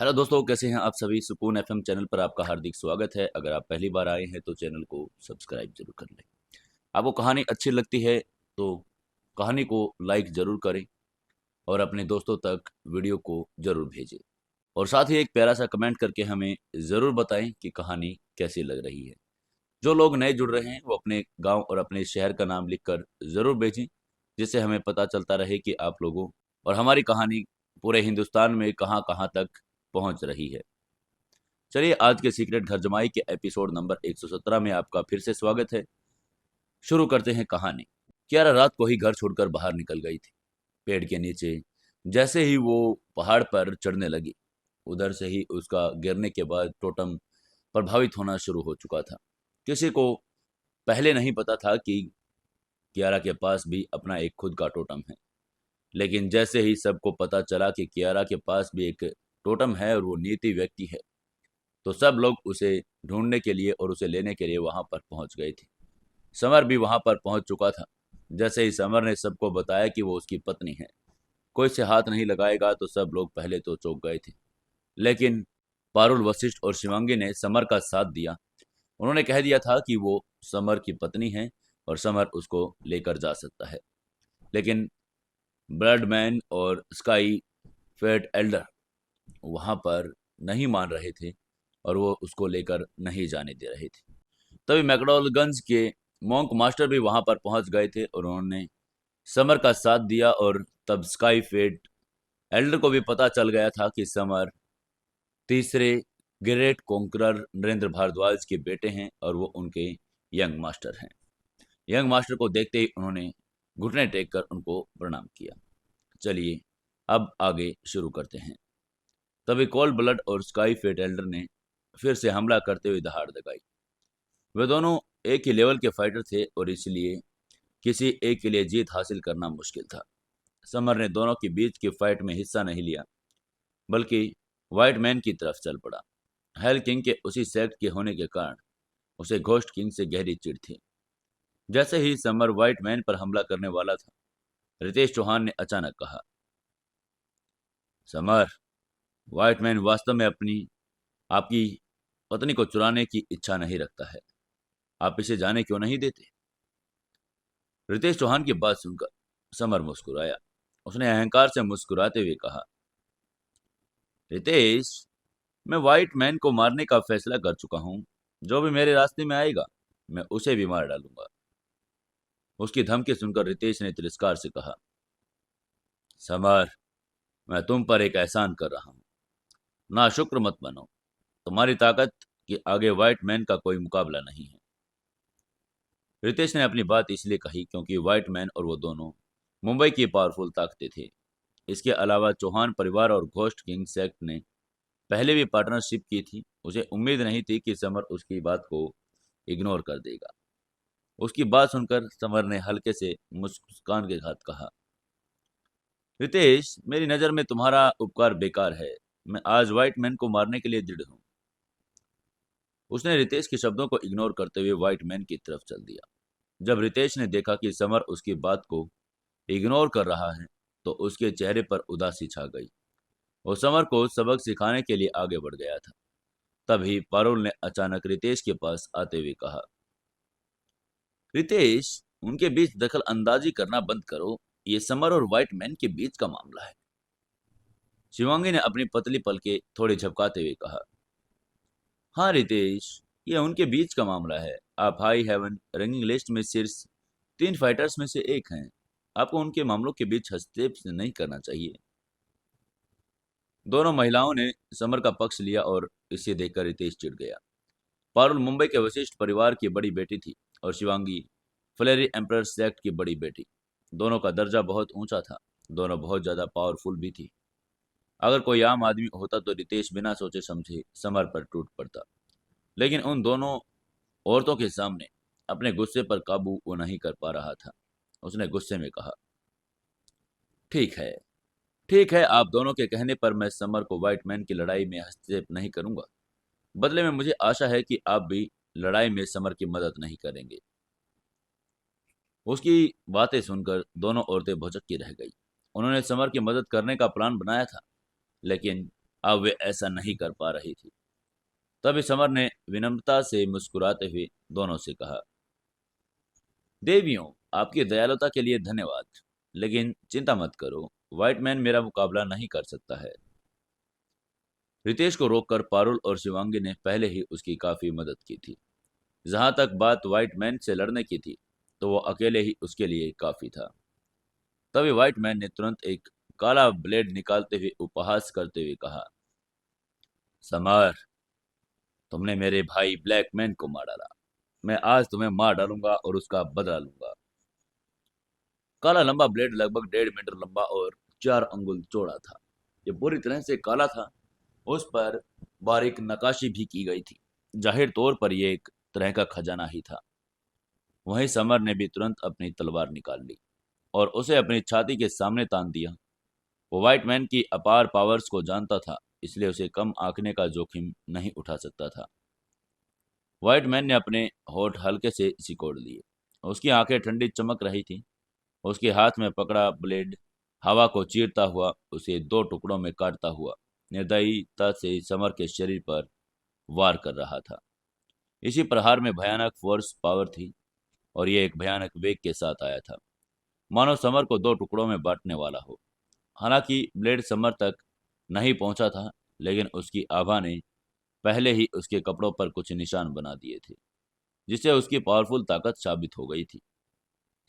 Hello दोस्तों, कैसे हैं आप सभी। सुकून एफएम चैनल पर आपका हार्दिक स्वागत है। अगर आप पहली बार आए हैं तो चैनल को सब्सक्राइब जरूर कर लें। आपको कहानी अच्छी लगती है तो कहानी को लाइक जरूर करें और अपने दोस्तों तक वीडियो को जरूर भेजें। और साथ ही एक प्यारा सा कमेंट करके हमें ज़रूर बताएं कि कहानी कैसी लग रही है। जो लोग नए जुड़ रहे हैं वो अपने गाँव और अपने शहर का नाम लिख कर ज़रूर भेजें, जिससे हमें पता चलता रहे कि आप लोगों और हमारी कहानी पूरे हिंदुस्तान में कहाँ कहाँ तक पहुँच रही है। चलिए, आज के सीक्रेट घर जमाई के एपिसोड नंबर 117 में आपका फिर से स्वागत है। शुरू करते हैं कहानी। कियारा रात को ही घर छोड़कर बाहर निकल गई थी। पेड़ के नीचे जैसे ही वो पहाड़ पर चढ़ने लगी, उधर से ही उसका गिरने के बाद टोटम प्रभावित होना शुरू हो चुका था। किसी को पहले नहीं पता था कि कियारा के पास भी अपना एक खुद का टोटम है, लेकिन जैसे ही सबको पता चला कि कियारा के पास भी एक टोटम है और वो नीति व्यक्ति है, तो सब लोग उसे ढूंढने के लिए और उसे लेने के लिए वहां पर पहुंच गए थे। समर भी वहां पर पहुंच चुका था। जैसे ही समर ने सबको बताया कि वो उसकी पत्नी है, कोई से हाथ नहीं लगाएगा, तो सब लोग पहले तो चौंक गए थे। लेकिन पारुल, वशिष्ठ और शिवांगी ने समर का साथ दिया। उन्होंने कह दिया था कि वो समर की पत्नी है और समर उसको लेकर जा सकता है। लेकिन ब्लडमैन और स्काई फेट एल्डर वहां पर नहीं मान रहे थे और वो उसको लेकर नहीं जाने दे रहे थे। तभी मैकडॉलगंज के मॉन्क मास्टर भी वहां पर पहुंच गए थे और उन्होंने समर का साथ दिया। और तब स्काई फेट एल्डर को भी पता चल गया था कि समर तीसरे ग्रेट कॉन्करर नरेंद्र भारद्वाज के बेटे हैं और वो उनके यंग मास्टर हैं। यंग मास्टर को देखते ही उन्होंने घुटने टेक कर उनको प्रणाम किया। चलिए, अब आगे शुरू करते हैं। तभी कोल्ड ब्लड और स्काई फेट एल्डर ने फिर से हमला करते हुए दहाड़ लगाई। वे दोनों एक ही लेवल के फाइटर थे और इसलिए किसी एक के लिए जीत हासिल करना मुश्किल था। समर ने दोनों के बीच की फाइट में हिस्सा नहीं लिया, बल्कि व्हाइट मैन की तरफ चल पड़ा। हेल किंग के उसी सेक्ट के होने के कारण उसे घोस्ट किंग से गहरी चिढ़ थी। जैसे ही समर व्हाइट मैन पर हमला करने वाला था, रितेश चौहान ने अचानक कहा, समर, व्हाइट मैन वास्तव में आपकी पत्नी को चुराने की इच्छा नहीं रखता है। आप इसे जाने क्यों नहीं देते। रितेश चौहान की बात सुनकर समर मुस्कुराया। उसने अहंकार से मुस्कुराते हुए कहा, रितेश, मैं व्हाइट मैन को मारने का फैसला कर चुका हूं। जो भी मेरे रास्ते में आएगा, मैं उसे भी मार डालूंगा। उसकी धमकी सुनकर रितेश ने तिरस्कार से कहा, समर, मैं तुम पर एक एहसान कर रहा हूं। ना शुक्र मत बनो। तुम्हारी ताकत के आगे व्हाइट मैन का कोई मुकाबला नहीं है। रितेश ने अपनी बात इसलिए कही क्योंकि व्हाइट मैन और वो दोनों मुंबई की पावरफुल ताकतें थे। इसके अलावा चौहान परिवार और घोस्ट किंग सेक्ट ने पहले भी पार्टनरशिप की थी। उसे उम्मीद नहीं थी कि समर उसकी बात को इग्नोर कर देगा। उसकी बात सुनकर समर ने हल्के से मुस्कान के साथ कहा, रितेश, मेरी नज़र में तुम्हारा उपकार बेकार है। मैं आज व्हाइट मैन को मारने के लिए दृढ़ हूँ। उसने रितेश के शब्दों को इग्नोर करते हुए व्हाइट मैन की तरफ चल दिया। जब रितेश ने देखा कि समर उसकी बात को इग्नोर कर रहा है, तो उसके चेहरे पर उदासी छा गई। वो समर को सबक सिखाने के लिए आगे बढ़ गया था। तभी पारुल ने अचानक रितेश के पास आते हुए कहा, रितेश, उनके बीच दखल अंदाजी करना बंद करो। ये समर और व्हाइट मैन के बीच का मामला है। शिवांगी ने अपनी पतली पलके थोड़ी झपकाते हुए कहा, हाँ रितेश, ये उनके बीच का मामला है। आप हाई हेवन रैंकिंग लिस्ट में शीर्ष 3 फाइटर्स में से एक हैं। आपको उनके मामलों के बीच हस्तक्षेप नहीं करना चाहिए। दोनों महिलाओं ने समर का पक्ष लिया और इसे देखकर रितेश चिढ़ गया। पारुल मुंबई के वशिष्ठ परिवार की बड़ी बेटी थी और शिवांगी फ्लेरी एम्परर सेक्ट की बड़ी बेटी। दोनों का दर्जा बहुत ऊंचा था। दोनों बहुत ज्यादा पावरफुल भी थी। अगर कोई आम आदमी होता तो रितेश बिना सोचे समझे समर पर टूट पड़ता, लेकिन उन दोनों औरतों के सामने अपने गुस्से पर काबू वो नहीं कर पा रहा था। उसने गुस्से में कहा, ठीक है, ठीक है, आप दोनों के कहने पर मैं समर को व्हाइट मैन की लड़ाई में हस्तक्षेप नहीं करूंगा। बदले में मुझे आशा है कि आप भी लड़ाई में समर की मदद नहीं करेंगे। उसकी बातें सुनकर दोनों औरतें भौचक्की रह गई। उन्होंने समर की मदद करने का प्लान बनाया था, लेकिन अब वे ऐसा नहीं कर पा रही थी। तभी समर ने विनम्रता से मुस्कुराते हुए दोनों से कहा, देवियों, आपकी दयालुता के लिए धन्यवाद, लेकिन चिंता मत करो, व्हाइट मैन मेरा मुकाबला नहीं कर सकता है। रितेश को रोककर पारुल और शिवांगी ने पहले ही उसकी काफी मदद की थी। जहां तक बात व्हाइट मैन से लड़ने की थी, तो वो अकेले ही उसके लिए काफी था। तभी व्हाइट मैन ने तुरंत एक काला ब्लेड निकालते हुए उपहास करते हुए कहा, समर, तुमने मेरे भाई ब्लैक मैन को मार डाला। मैं आज तुम्हें मार डालूंगा और उसका बदला लूंगा। काला लंबा ब्लेड लगभग 1.5 मीटर लंबा और 4 अंगुल चौड़ा था। ये पूरी तरह से काला था। उस पर बारीक नकाशी भी की गई थी। जाहिर तौर पर यह एक तरह का खजाना ही था। वहीं समर ने भी तुरंत अपनी तलवार निकाल ली और उसे अपनी छाती के सामने तान दिया। वो व्हाइट मैन की अपार पावर्स को जानता था, इसलिए उसे कम आंकने का जोखिम नहीं उठा सकता था। व्हाइट मैन ने अपने होठ हल्के से सिकोड़ लिए। उसकी आंखें ठंडी चमक रही थी। उसके हाथ में पकड़ा ब्लेड हवा को चीरता हुआ उसे 2 टुकड़ों में काटता हुआ निर्दयता से समर के शरीर पर वार कर रहा था। इसी प्रहार में भयानक फोर्स पावर थी और यह एक भयानक वेग के साथ आया था, मानो समर को 2 टुकड़ों में बांटने वाला हो। हालांकि ब्लेड समर तक नहीं पहुंचा था, लेकिन उसकी आभा ने पहले ही उसके कपड़ों पर कुछ निशान बना दिए थे, जिससे उसकी पावरफुल ताकत साबित हो गई थी।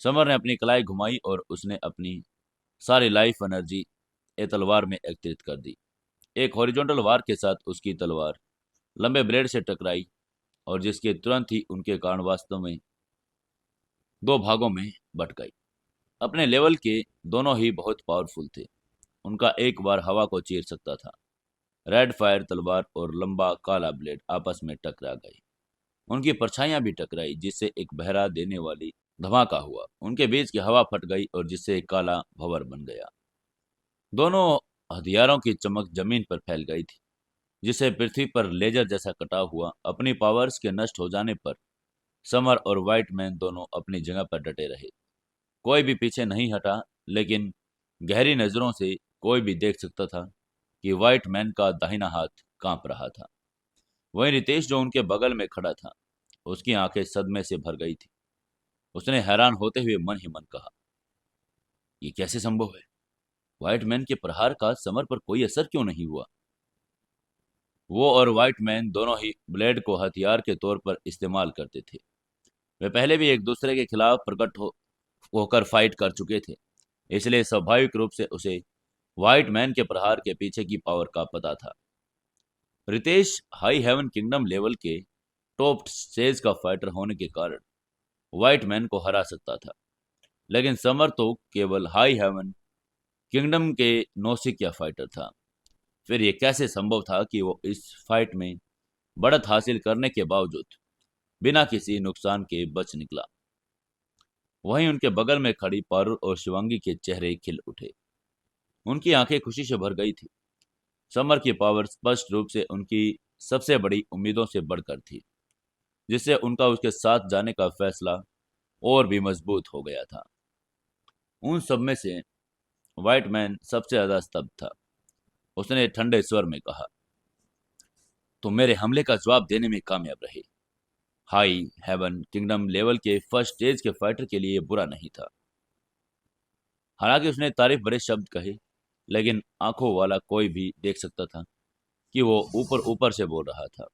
समर ने अपनी कलाई घुमाई और उसने अपनी सारी लाइफ एनर्जी ए तलवार में एकत्रित कर दी। एक हॉरिजॉन्टल वार के साथ उसकी तलवार लंबे ब्लेड से टकराई और जिसके तुरंत ही उनके कारण वास्तव में 2 भागों में बट गई। अपने लेवल के दोनों ही बहुत पावरफुल थे। उनका एक बार हवा को चीर सकता था। रेड फायर तलवार और लंबा काला ब्लेड आपस में टकरा गए। उनकी परछाइयां भी टकराई, जिससे एक बहरा देने वाली धमाका हुआ। उनके बीच की हवा फट गई और जिससे एक काला भंवर बन गया। दोनों हथियारों की चमक जमीन पर फैल गई थी, जिससे पृथ्वी पर लेजर जैसा कटाव हुआ। अपनी पावर्स के नष्ट हो जाने पर समर और व्हाइट मैन दोनों अपनी जगह पर डटे रहे। कोई भी पीछे नहीं हटा, लेकिन गहरी नजरों से कोई भी देख सकता था कि व्हाइट मैन का दाहिना हाथ कांप रहा था। वहीं रितेश, जो उनके बगल में खड़ा था, उसकी आंखें सदमे से भर गई थी। उसने हैरान होते हुए मन ही मन कहा, ये कैसे संभव है? व्हाइट मैन के प्रहार का समर पर कोई असर क्यों नहीं हुआ? वो और व्हाइट मैन दोनों ही ब्लेड को हथियार के तौर पर इस्तेमाल करते थे। वे पहले भी एक दूसरे के खिलाफ होकर फाइट कर चुके थे, इसलिए स्वाभाविक रूप से उसे व्हाइट मैन के प्रहार के पीछे की पावर का पता था। Ritesh high heaven kingdom level के टॉप स्टेज का फाइटर होने के कारण व्हाइट मैन को हरा सकता था, लेकिन समर तो केवल हाई हेवन किंगडम के नौसिखिया फाइटर था। फिर यह कैसे संभव था कि वो इस फाइट में बढ़त हासिल करने के बावजूद बिना किसी नुकसान के बच निकला? वहीं उनके बगल में खड़ी पारुल और शिवांगी के चेहरे खिल उठे। उनकी आंखें खुशी से भर गई थी। समर की पावर स्पष्ट रूप से उनकी सबसे बड़ी उम्मीदों से बढ़कर थी, जिससे उनका उसके साथ जाने का फैसला और भी मजबूत हो गया था। उन सब में से व्हाइट मैन सबसे ज्यादा स्तब्ध था। उसने ठंडे स्वर में कहा, तुम मेरे हमले का जवाब देने में कामयाब रहे। हाई हेवन किंगडम लेवल के फर्स्ट स्टेज के फाइटर के लिए बुरा नहीं था। हालांकि उसने तारीफ भरे शब्द कहे, लेकिन आंखों वाला कोई भी देख सकता था कि वो ऊपर ऊपर से बोल रहा था।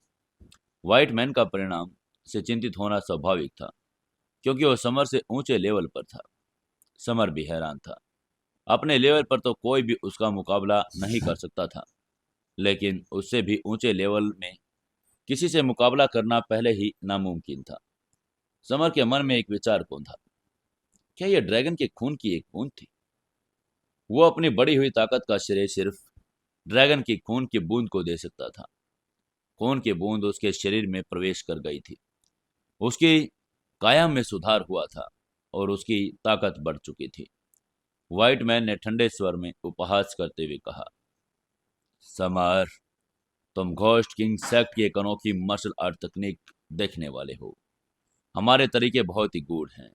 व्हाइट मैन का परिणाम से चिंतित होना स्वाभाविक था, क्योंकि वो समर से ऊंचे लेवल पर था। समर भी हैरान था। अपने लेवल पर तो कोई भी उसका मुकाबला नहीं कर सकता था, लेकिन उससे भी ऊंचे लेवल में किसी से मुकाबला करना पहले ही नामुमकिन था। समर के मन में एक विचार कौन था, क्या यह ड्रैगन के खून की एक बूंद थी? वो अपनी बढ़ी हुई ताकत का श्रेय सिर्फ ड्रैगन की खून की बूंद को दे सकता था। खून की बूंद उसके शरीर में प्रवेश कर गई थी। उसकी काया में सुधार हुआ था और उसकी ताकत बढ़ चुकी थी। व्हाइट मैन ने ठंडे स्वर में उपहास करते हुए कहा, समर, तुम घोस्ट किंग सेक्ट की एक अनोखी मार्शल आर्ट तकनीक देखने वाले हो। हमारे तरीके बहुत ही गूढ़ हैं।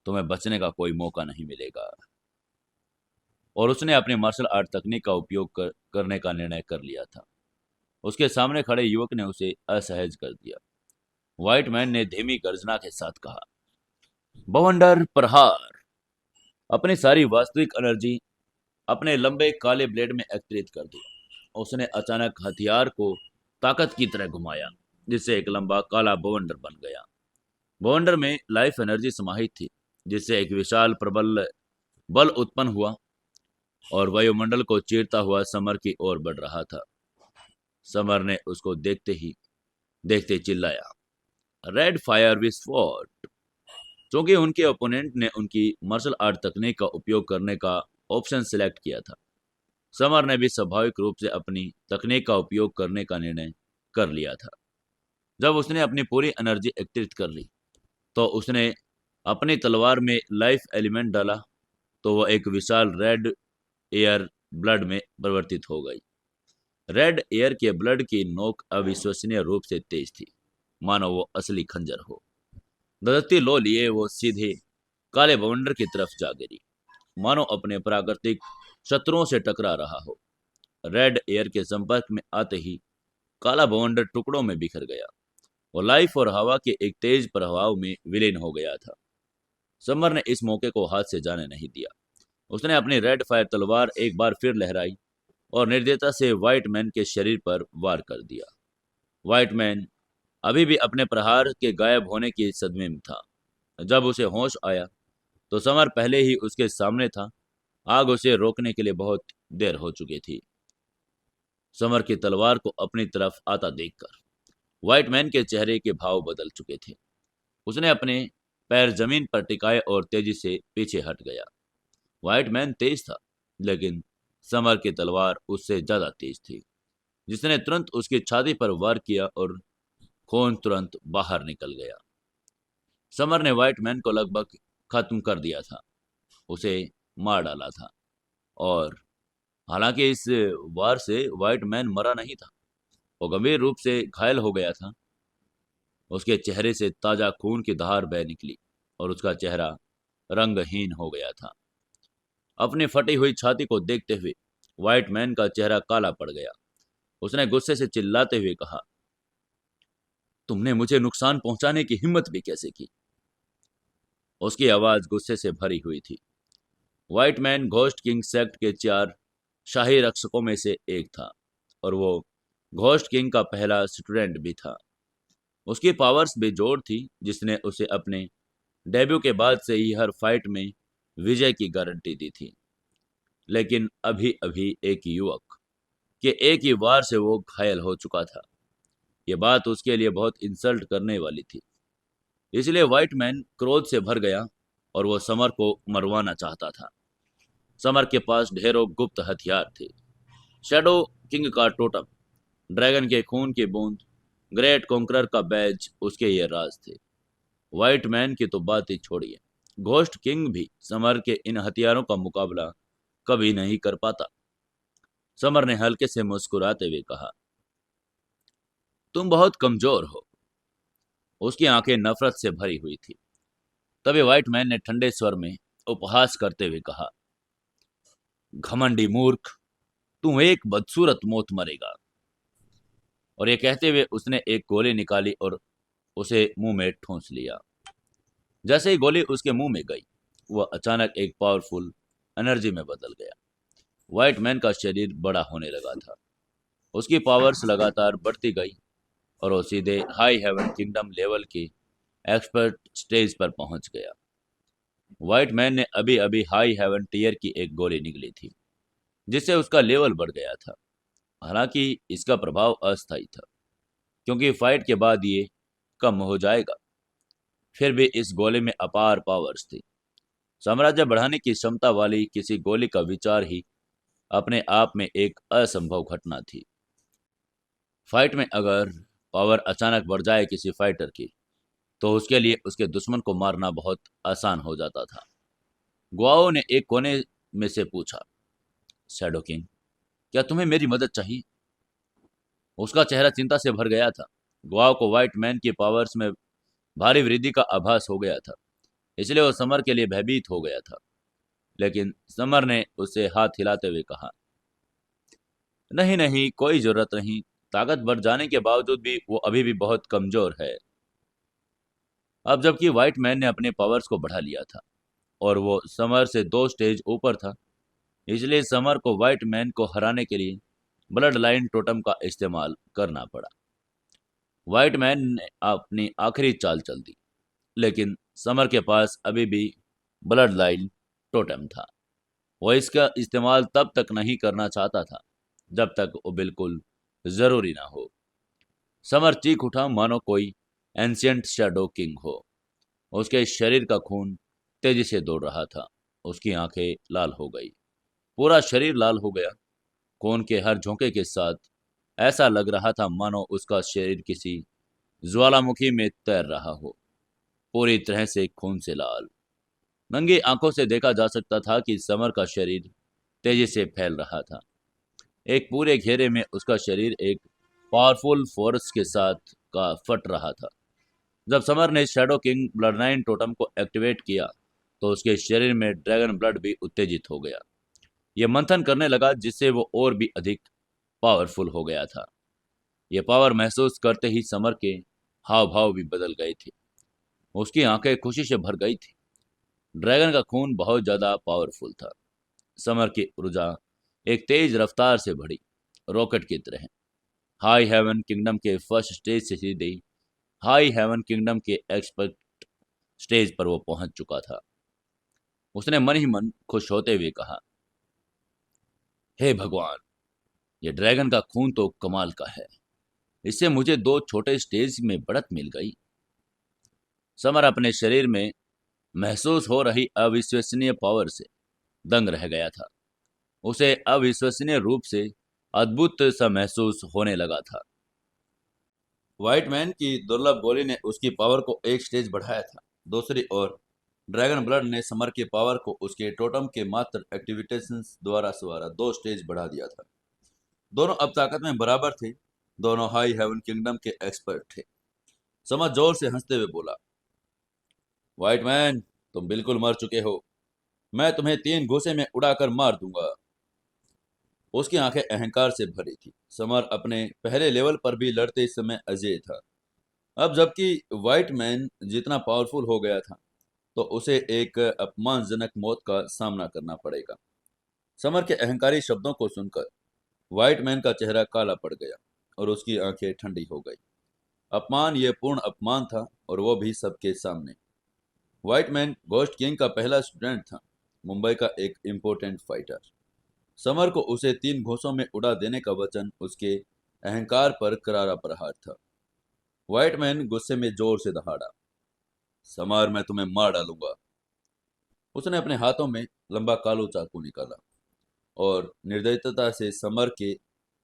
तुम्हें बचने का कोई मौका नहीं मिलेगा। और उसने अपनी मार्शल आर्ट तकनीक का उपयोग कर करने का निर्णय कर लिया था। उसके सामने खड़े युवक ने उसे असहज कर दिया। व्हाइट मैन ने धीमी गर्जना के साथ कहा, बवंडर प्रहार। अपनी सारी वास्तविक एनर्जी अपने लंबे काले ब्लेड में एकत्रित कर दी। उसने अचानक हथियार को ताकत की तरह घुमाया, जिससे एक लंबा काला बवंडर बन गया। बवंडर में लाइफ एनर्जी समाहित थी, जिससे एक विशाल प्रबल बल उत्पन्न हुआ और वायुमंडल को चीरता हुआ समर की ओर बढ़ रहा था। समर ने उसको देखते चिल्लाया, रेड फायर विस्फोट। क्योंकि उनके ओपोनेंट ने उनकी मार्शल आर्ट तकनीक का उपयोग करने का ऑप्शन सिलेक्ट किया था, समर ने भी स्वाभाविक रूप से अपनी तकनीक का उपयोग करने का निर्णय कर लिया था। जब उसने अपनी पूरी एनर्जी एकत्रित कर ली तो उसने अपनी तलवार में लाइफ एलिमेंट डाला, तो वह एक विशाल रेड एयर ब्लड में परिवर्तित हो गई। रेड एयर के ब्लड की नोक अविश्वसनीय रूप से तेज थी, मानो वो असली खंजर हो। धधकती लो लिए वो सीधे काले बवंडर की तरफ जा गिरी, मानो अपने प्राकृतिक शत्रुओं से टकरा रहा हो। रेड एयर के संपर्क में आते ही काला बवंडर टुकड़ों में बिखर गया और लाइफ और हवा के एक तेज प्रभाव में विलीन हो गया था। समर ने इस मौके को हाथ से जाने नहीं दिया। उसने अपनी रेड फायर तलवार एक बार फिर लहराई और निर्दयता से व्हाइट मैन के शरीर पर वार कर दिया। व्हाइट मैन अभी भी अपने प्रहार के गायब होने की सदमे में था। जब उसे होश आया तो समर पहले ही उसके सामने था। आग उसे रोकने के लिए बहुत देर हो चुकी थी। समर की तलवार को अपनी तरफ आता देखकर व्हाइट मैन के चेहरे के भाव बदल चुके थे। उसने अपने पैर जमीन पर टिकाए और तेजी से पीछे हट गया। व्हाइट मैन तेज था, लेकिन समर की तलवार उससे ज्यादा तेज थी, जिसने तुरंत उसकी छाती पर वार किया और खून तुरंत बाहर निकल गया। समर ने व्हाइट मैन को लगभग खत्म कर दिया था, उसे मार डाला था। और हालांकि इस वार से व्हाइट मैन मरा नहीं था, वो गंभीर रूप से घायल हो गया था। उसके चेहरे से ताजा खून की धार बह निकली और उसका चेहरा रंगहीन हो गया था। अपनी फटी हुई छाती को देखते हुए व्हाइट मैन का चेहरा काला पड़ गया। उसने गुस्से से चिल्लाते हुए कहा, तुमने मुझे नुकसान पहुंचाने की हिम्मत भी कैसे की? उसकी आवाज गुस्से से भरी हुई थी। White man ghost king sect के 4 शाही रक्षकों में से एक था और वो घोस्ट किंग का पहला स्टूडेंट भी था। उसकी पावर्स बेजोड़ थी, जिसने उसे अपने डेब्यू के बाद से ही हर फाइट में विजय की गारंटी दी थी। लेकिन अभी अभी एक युवक के एक ही वार से वो घायल हो चुका था। ये बात उसके लिए बहुत इंसल्ट करने वाली थी। इसलिए व्हाइट मैन क्रोध से भर गया और वो समर को मरवाना चाहता था। समर के पास ढेरों गुप्त हथियार थे। शैडो किंग का टोटम, ड्रैगन के खून की बूंद, ग्रेट कॉन्करर का बैज उसके ये राज थे। व्हाइट मैन की तो बात ही छोड़िए, घोस्ट किंग भी समर के इन हथियारों का मुकाबला कभी नहीं कर पाता। समर ने हल्के से मुस्कुराते हुए कहा, तुम बहुत कमजोर हो। उसकी आंखें नफरत से भरी हुई थी। तभी व्हाइट मैन ने ठंडे स्वर में उपहास करते हुए कहा, घमंडी मूर्ख, तू एक बदसूरत मौत मरेगा। और ये कहते हुए उसने एक गोली निकाली और उसे मुंह में ठूंस लिया। जैसे ही गोली उसके मुंह में गई, वह अचानक एक पावरफुल एनर्जी में बदल गया। व्हाइट मैन का शरीर बड़ा होने लगा था। उसकी पावर्स लगातार बढ़ती गई और वो सीधे हाई हेवन किंगडम लेवल की एक्सपर्ट स्टेज पर पहुंच गया। व्हाइट मैन ने अभी अभी हाई हेवन टीयर की एक गोली निकली थी, जिससे उसका लेवल बढ़ गया था। हालांकि इसका प्रभाव अस्थायी था, क्योंकि फाइट के बाद ये कम हो जाएगा। फिर भी इस गोली में अपार पावर्स थी। साम्राज्य बढ़ाने की क्षमता वाली किसी गोली का विचार ही अपने आप में एक असंभव घटना थी। फाइट में अगर पावर अचानक बढ़ जाए किसी फाइटर की, तो उसके लिए उसके दुश्मन को मारना बहुत आसान हो जाता था। गुआओ ने एक कोने में से पूछा, शैडो किंग, क्या तुम्हें मेरी मदद चाहिए? उसका चेहरा चिंता से भर गया था। गुआओ को व्हाइट मैन की पावर्स में भारी वृद्धि का आभास हो गया था, इसलिए वो समर के लिए भयभीत हो गया था। लेकिन समर ने उसे हाथ हिलाते हुए कहा, नहीं नहीं, कोई जरूरत नहीं। ताकत बढ़ जाने के बावजूद भी वो अभी भी बहुत कमजोर है। अब जबकि व्हाइट मैन ने अपने पावर्स को बढ़ा लिया था और वो समर से 2 स्टेज ऊपर था, इसलिए समर को व्हाइट मैन को हराने के लिए ब्लड लाइन टोटम का इस्तेमाल करना पड़ा। व्हाइट मैन ने अपनी आखिरी चाल चल दी, लेकिन समर के पास अभी भी ब्लड लाइन टोटम था। वो इसका इस्तेमाल तब तक नहीं करना चाहता था जब तक वो बिल्कुल जरूरी ना हो। समर चीख उठा मानो कोई एंशियंट शैडो किंग हो। उसके शरीर का खून तेजी से दौड़ रहा था। उसकी आंखें लाल हो गई, पूरा शरीर लाल हो गया। खून के हर झोंके के साथ ऐसा लग रहा था मानो उसका शरीर किसी ज्वालामुखी में तैर रहा हो, पूरी तरह से खून से लाल। नंगी आंखों से देखा जा सकता था कि समर का शरीर तेजी से फैल रहा था। एक पूरे घेरे में उसका शरीर एक पावरफुल फोर्स के साथ का फट रहा था। जब समर ने shadow king blood line totem को एक्टिवेट किया तो उसके शरीर में ड्रैगन ब्लड भी उत्तेजित हो गया। यह मंथन करने लगा, जिससे वो और भी अधिक पावरफुल हो गया था। यह पावर महसूस करते ही समर के हाव भाव भी बदल गए थे। उसकी आंखें खुशी से भर गई थी। ड्रैगन का खून बहुत ज्यादा पावरफुल था। समर की ऊर्जा एक तेज रफ्तार से बढ़ी, रॉकेट की तरह। हाई हेवन किंगडम के फर्स्ट स्टेज से सीधे हाई हेवन किंगडम के एक्सपर्ट स्टेज पर वो पहुंच चुका था। उसने मन ही मन खुश होते हुए कहा, हे भगवान, ये ड्रैगन का खून तो कमाल का है। इससे मुझे 2 छोटे स्टेज में बढ़त मिल गई। समर अपने शरीर में महसूस हो रही अविश्वसनीय पावर से दंग रह गया था। उसे अविश्वसनीय रूप से अद्भुत सा महसूस होने लगा था। व्हाइट मैन की दुर्लभ गोली ने उसकी पावर को एक स्टेज बढ़ाया था। दूसरी ओर ड्रैगन ब्लड ने समर की पावर को उसके टोटम के मात्र एक्टिविटेशंस द्वारा सवारा 2 स्टेज बढ़ा दिया था। दोनों अब ताकत में बराबर थे। दोनों हाई हेवन किंगडम के एक्सपर्ट थे। समर जोर से हंसते हुए बोला, व्हाइट मैन, तुम बिल्कुल मर चुके हो। मैं तुम्हें 3 घूंसे में उड़ाकर मार दूंगा। उसकी आंखें अहंकार से भरी थी। समर अपने पहले लेवल पर भी लड़ते इस समय अजय था। अब जबकि व्हाइट मैन जितना पावरफुल हो गया था, तो उसे एक अपमानजनक मौत का सामना करना पड़ेगा। समर के अहंकारी शब्दों को सुनकर व्हाइट मैन का चेहरा काला पड़ गया और उसकी आंखें ठंडी हो गई। अपमान, यह पूर्ण अपमान था, और वो भी सबके सामने। व्हाइट मैन घोस्ट किंग का पहला स्टूडेंट था, मुंबई का एक इम्पोर्टेंट फाइटर। समर को उसे 3 घोंसों में उड़ा देने का वचन उसके अहंकार पर करारा प्रहार था। व्हाइट मैन गुस्से में जोर से दहाड़ा, समर, मैं तुम्हें मार डालूंगा। उसने अपने हाथों में लंबा कालो चाकू निकाला और निर्दयता से समर के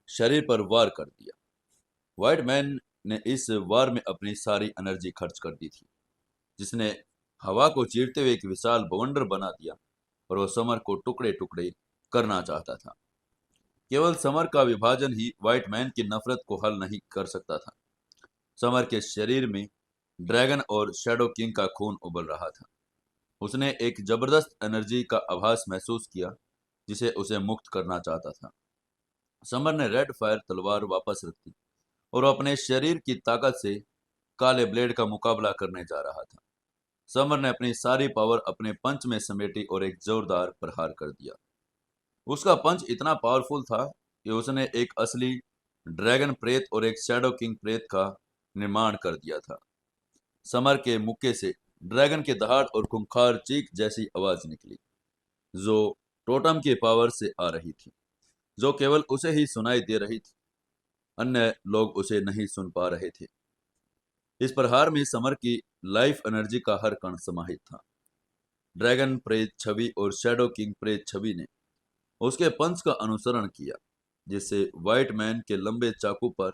शरीर पर वार कर दिया। व्हाइट मैन ने इस वार में अपनी सारी एनर्जी खर्च कर दी थी, जिसने हवा को चीरते हुए एक विशाल बवंडर बना दिया, और वो समर को टुकड़े टुकड़े करना चाहता था। केवल समर का विभाजन ही व्हाइट मैन की नफरत को हल नहीं कर सकता था। समर के शरीर में ड्रैगन और शैडो किंग का खून उबल रहा था। उसने एक जबरदस्त एनर्जी का आभास महसूस किया, जिसे उसे मुक्त करना चाहता था। समर ने रेड फायर तलवार वापस रख दी और वो अपने शरीर की ताकत से काले ब्लेड का मुकाबला करने जा रहा था। समर ने अपनी सारी पावर अपने पंच में समेटी और एक जोरदार प्रहार कर दिया। उसका पंच इतना पावरफुल था कि उसने एक असली ड्रैगन प्रेत और एक शैडो किंग प्रेत का निर्माण कर दिया था। समर के मुक्के से ड्रैगन के दहाड़ और खूंखार चीख जैसी आवाज निकली, जो टोटम की पावर से आ रही थी, जो केवल उसे ही सुनाई दे रही थी। अन्य लोग उसे नहीं सुन पा रहे थे। इस प्रहार में समर की लाइफ एनर्जी का हर कण समाहित था। ड्रैगन प्रेत छवि और शैडो किंग प्रेत छवि ने उसके पंच का अनुसरण किया, जिससे व्हाइट मैन के लंबे चाकू पर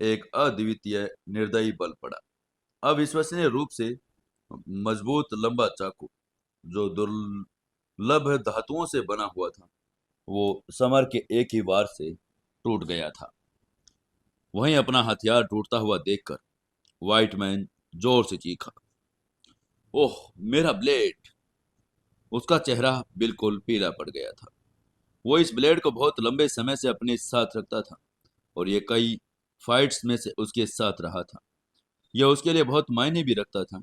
एक अद्वितीय निर्दयी बल पड़ा। अविश्वसनीय रूप से मजबूत लंबा चाकू, जो दुर्लभ धातुओं से बना हुआ था, वो समर के एक ही वार से टूट गया था। वहीं अपना हथियार टूटता हुआ देखकर व्हाइट मैन जोर से चीखा, ओह, मेरा ब्लेड! उसका चेहरा बिल्कुल पीला पड़ गया था। वो इस ब्लेड को बहुत लंबे समय से अपने साथ रखता था और ये कई फाइट्स में से उसके साथ रहा था। यह उसके लिए बहुत मायने भी रखता था।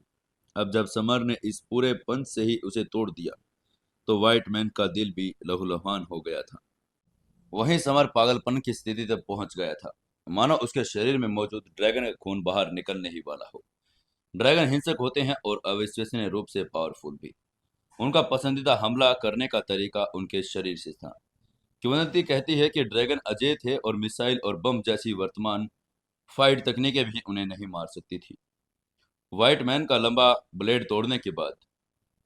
अब जब समर ने इस पूरे पंच से ही उसे तोड़ दिया तो व्हाइट मैन का दिल भी लहूलुहान हो गया था। वहीं समर पागलपन की स्थिति तक पहुंच गया था, मानो उसके शरीर में मौजूद ड्रैगन का खून बाहर निकलने ही वाला हो। ड्रैगन हिंसक होते हैं और अविश्वसनीय रूप से पावरफुल भी। उनका पसंदीदा हमला करने का तरीका उनके शरीर से था। किंवदंती कहती है कि ड्रैगन अजय थे और मिसाइल और बम जैसी वर्तमान फाइट तकनीकें भी उन्हें नहीं मार सकती थी। व्हाइट मैन का लंबा ब्लेड तोड़ने के बाद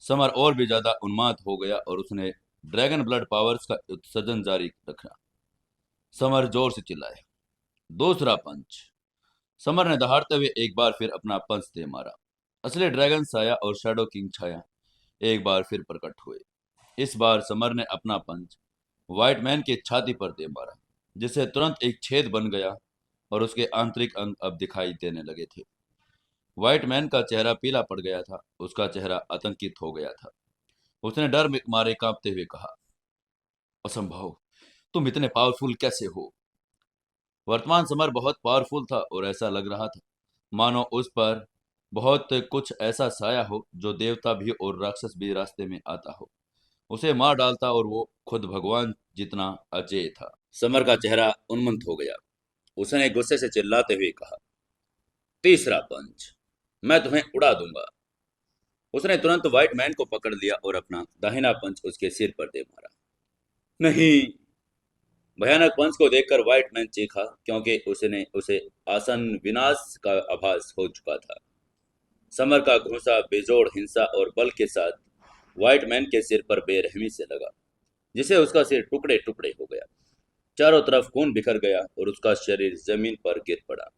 समर और भी ज्यादा उन्माद हो गया और उसने ड्रैगन ब्लड पावर्स का उत्सर्जन जारी रखा। समर जोर से चिल्लाया, दूसरा पंच। समर ने दहाड़ते हुए एक बार फिर अपना पंच दे मारा। असली ड्रैगन साया और शैडो किंग छाया एक बार फिर प्रकट हुए। इस बार समर ने अपना पंच व्हाइट मैन की छाती पर दे मारा, जिससे तुरंत एक छेद बन गया और उसके आंतरिक अंग अब दिखाई देने लगे थे। व्हाइट मैन का चेहरा पीला पड़ गया था, उसका चेहरा आतंकित हो गया था। उसने डर में मारे कांपते हुए कहा, असंभव, तुम इतने पावरफुल कैसे हो? वर्तमान समर बहुत पावरफुल था और ऐसा लग रहा था मानो उस पर बहुत कुछ ऐसा साया हो जो देवता भी और राक्षस भी रास्ते में आता हो, उसे मार डालता और वो खुद भगवान जितना अजय था। समर का चेहरा उन्मत्त हो गया। उसने गुस्से से चिल्लाते हुए कहा, तीसरा पंच, मैं तुम्हें उड़ा दूंगा। उसने तुरंत व्हाइट मैन को पकड़ लिया और अपना दाहिना पंच उसके सिर पर दे मारा। नहीं! भयानक पंच को देखकर व्हाइट मैन चीखा, क्योंकि उसने उसे आसन विनाश का आभास हो चुका था। समर का घूंसा बेजोड़ हिंसा और बल के साथ व्हाइट मैन के सिर पर बेरहमी से लगा, जिसे उसका सिर टुकड़े टुकड़े हो गया। चारों तरफ खून बिखर गया और उसका शरीर जमीन पर गिर पड़ा।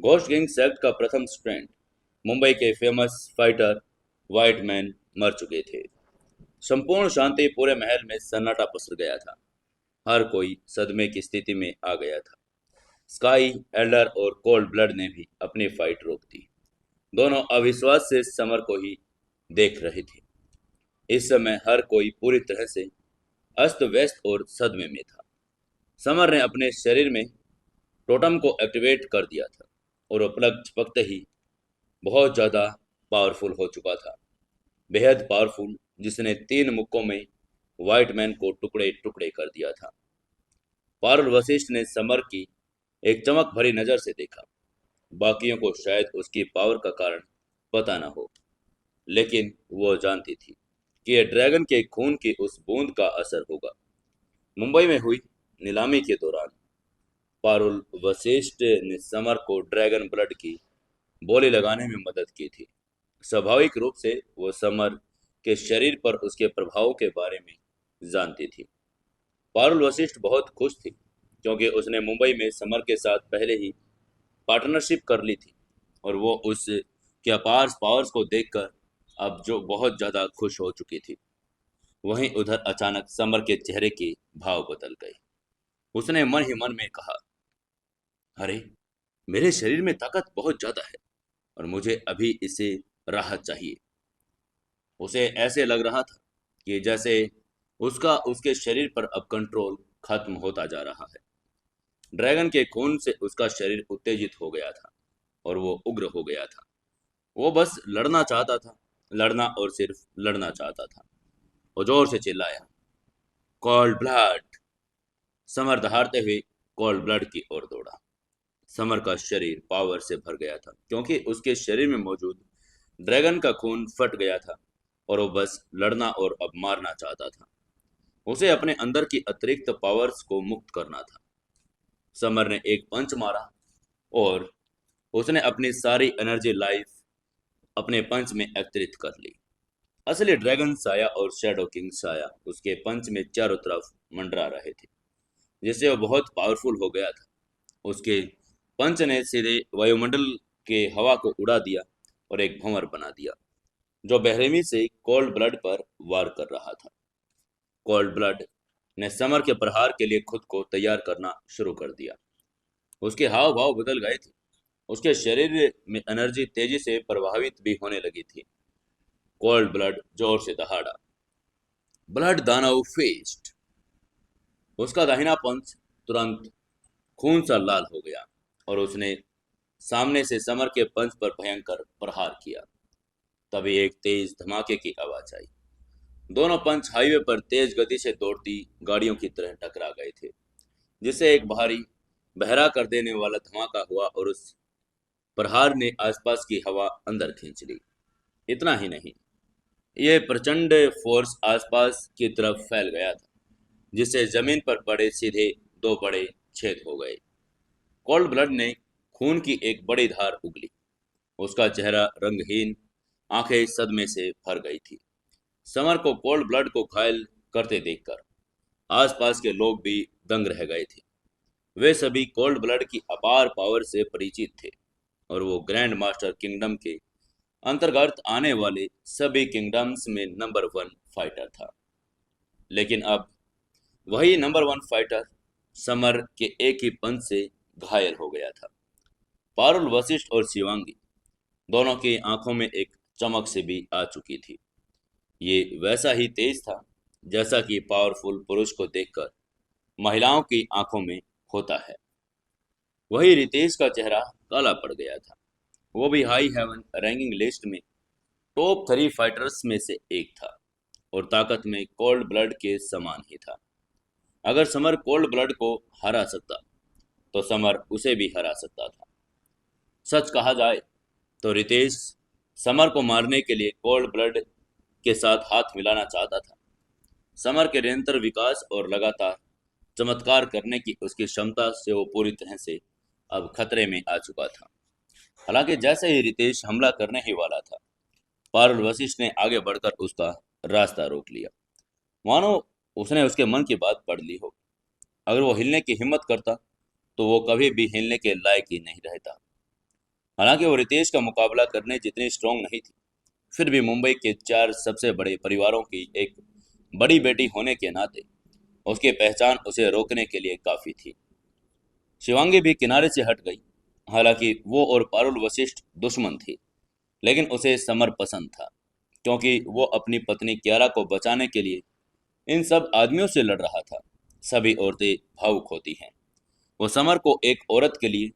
घोस्ट किंग सेक्ट का प्रथम स्टूडेंट, मुंबई के फेमस फाइटर व्हाइट मैन मर चुके थे। संपूर्ण शांति, पूरे महल में सन्नाटा पसर गया था। हर कोई सदमे की स्थिति में आ गया था। स्काई, एल्डर और कोल्ड ब्लड ने भी अपनी फाइट रोक दी। दोनों अविश्वास से समर को ही देख रहे थे। इस समय हर कोई पूरी तरह से अस्त व्यस्त और सदमे में था। समर ने अपने शरीर में टोटम को एक्टिवेट कर दिया था और उपलब्ध झपकते ही बहुत ज्यादा पावरफुल हो चुका था। बेहद पावरफुल, जिसने 3 मुक्कों में व्हाइट मैन को टुकड़े टुकड़े कर दिया था। पारुल वशिष्ठ ने समर की एक चमक भरी नजर से देखा। बाकियों को शायद उसकी पावर का कारण पता न हो, लेकिन वो जानती थी कि यह ड्रैगन के खून की उस बूंद का असर होगा। मुंबई में हुई नीलामी के दौरान पारुल वशिष्ठ ने समर को ड्रैगन ब्लड की बोली लगाने में मदद की थी। स्वाभाविक रूप से वो समर के शरीर पर उसके प्रभाव के बारे में जानती थी। पारुल वशिष्ठ बहुत खुश थी, क्योंकि उसने मुंबई में समर के साथ पहले ही पार्टनरशिप कर ली थी और वो उस के अपार पावर्स को देखकर अब जो बहुत ज्यादा खुश हो चुकी थी। वहीं उधर अचानक समर के चेहरे के भाव बदल गए। उसने मन ही मन में कहा, अरे, मेरे शरीर में ताकत बहुत ज्यादा है और मुझे अभी इससे राहत चाहिए। उसे ऐसे लग रहा था कि जैसे उसका उसके शरीर पर अब कंट्रोल खत्म होता जा रहा है। ड्रैगन के खून से उसका शरीर उत्तेजित हो गया था और वो उग्र हो गया था। वो बस लड़ना चाहता था, लड़ना और सिर्फ लड़ना चाहता था। वो जोर से चिल्लाया, कोल्ड ब्लड! समर दहाड़ते हुए कोल्ड ब्लड की ओर दौड़ा। समर का शरीर पावर से भर गया था, क्योंकि उसके शरीर में मौजूद ड्रैगन का खून फट गया था और वो बस लड़ना और अब मारना चाहता था। उसे अपने अंदर की अतिरिक्त पावर्स को मुक्त करना था। समर ने एक पंच मारा और उसने अपनी सारी एनर्जी लाइफ अपने पंच में एकत्रित कर ली। असली ड्रैगन साया और शैडो किंग साया उसके पंच में चारों तरफ मंडरा रहे थे, जिससे वो बहुत पावरफुल हो गया था। उसके पंच ने सीधे वायुमंडल के हवा को उड़ा दिया और एक भंवर बना दिया, जो बेरहमी से कोल्ड ब्लड पर वार कर रहा था। कोल्ड ब्लड ने समर के प्रहार के लिए खुद को तैयार करना शुरू कर दिया। उसके हाव भाव बदल गए थे। उसके शरीर में एनर्जी तेजी से प्रभावित भी होने लगी थी। कोल्ड ब्लड जोर से दहाड़ा, ब्लड दानव फेस्ट! उसका दाहिना पंच तुरंत खून सा लाल हो गया और उसने सामने से समर के पंच पर भयंकर प्रहार किया। तभी एक तेज धमाके की आवाज आई। दोनों पंच हाईवे पर तेज गति से दौड़ती गाड़ियों की तरह टकरा गए थे, जिससे एक भारी बहरा कर देने वाला धमाका हुआ और उस प्रहार ने आसपास की हवा अंदर खींच ली। इतना ही नहीं, यह प्रचंड फोर्स आसपास की तरफ फैल गया था, जिससे जमीन पर पड़े सीधे दो बड़े छेद हो गए। कोल्ड ब्लड ने खून की एक बड़ी धार उगली। उसका चेहरा रंगहीन, आंखें सदमे से भर गई थी। समर को कोल्ड ब्लड को घायल करते देखकर आसपास के लोग भी दंग रह गए थे। वे सभी कोल्ड ब्लड की अपार पावर से परिचित थे और वो ग्रैंड मास्टर किंगडम के अंतर्गत आने वाले सभी किंगडम्स में नंबर वन फाइटर था। लेकिन अब वही नंबर वन फाइटर समर के एक ही पंच से घायल हो गया था। पारुल, वशिष्ठ और शिवांगी दोनों की आंखों में एक चमक से भी आ चुकी थी। ये वैसा ही तेज था जैसा कि पावरफुल पुरुष को देखकर महिलाओं की आंखों में होता है। वही रितेश का चेहरा काला पड़ गया था। वो भी हाई हेवन रैंकिंग लिस्ट में टॉप 3 फाइटर्स में से एक था और ताकत में कोल्ड ब्लड के समान ही था। अगर समर कोल्ड ब्लड को हरा सकता तो समर उसे भी हरा सकता था। सच कहा जाए तो रितेश समर को मारने के लिए कोल्ड ब्लड के साथ हाथ मिलाना चाहता था। समर के निरंतर विकास और लगातार चमत्कार करने की उसकी क्षमता से वो पूरी तरह से अब खतरे में आ चुका था। हालांकि जैसे ही रितेश हमला करने ही वाला था, पारुल वशिष्ठ ने आगे बढ़कर उसका रास्ता रोक लिया, मानो उसने उसके मन की बात पढ़ ली हो। अगर वो हिलने की हिम्मत करता तो वो कभी भी हिलने के लायक ही नहीं रहता। हालांकि वो रितेश का मुकाबला करने जितनी स्ट्रांग नहीं थी, फिर भी मुंबई के 4 सबसे बड़े परिवारों की एक बड़ी बेटी होने के नाते उसकी पहचान उसे रोकने के लिए काफी थी। शिवांगी भी किनारे से हट गई। हालांकि वो और पारुल वशिष्ठ दुश्मन थे, लेकिन उसे समर पसंद था, क्योंकि वो अपनी पत्नी कियारा को बचाने के लिए इन सब आदमियों से लड़ रहा था। सभी औरतें भावुक होती हैं। वो समर को एक औरत के लिए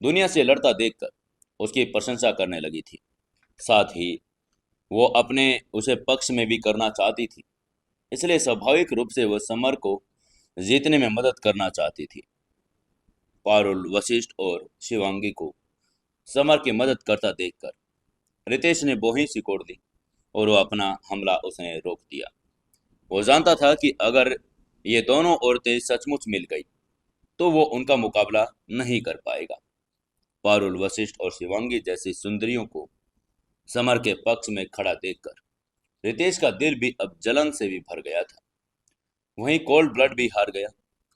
दुनिया से लड़ता देखकर उसकी प्रशंसा करने लगी थी। साथ ही वो अपने उसे पक्ष में भी करना चाहती थी, इसलिए स्वाभाविक रूप से वह समर को जीतने में मदद करना चाहती थी। पारुल, वशिष्ठ और शिवांगी को समर की मदद करता देखकर रितेश ने बोही सिकोड़ दी और वो अपना हमला उसने रोक दिया। वो जानता था कि अगर ये दोनों औरतें सचमुच मिल गई तो वो उनका मुकाबला नहीं कर पाएगा। पारुल, वशिष्ठ और शिवांगी जैसी सुंदरियों को समर के पक्ष में खड़ा देखकर रितेश का दिल भी अब जलन से भी भर गया था। वहीं कोल्ड ब्लड भी हार गया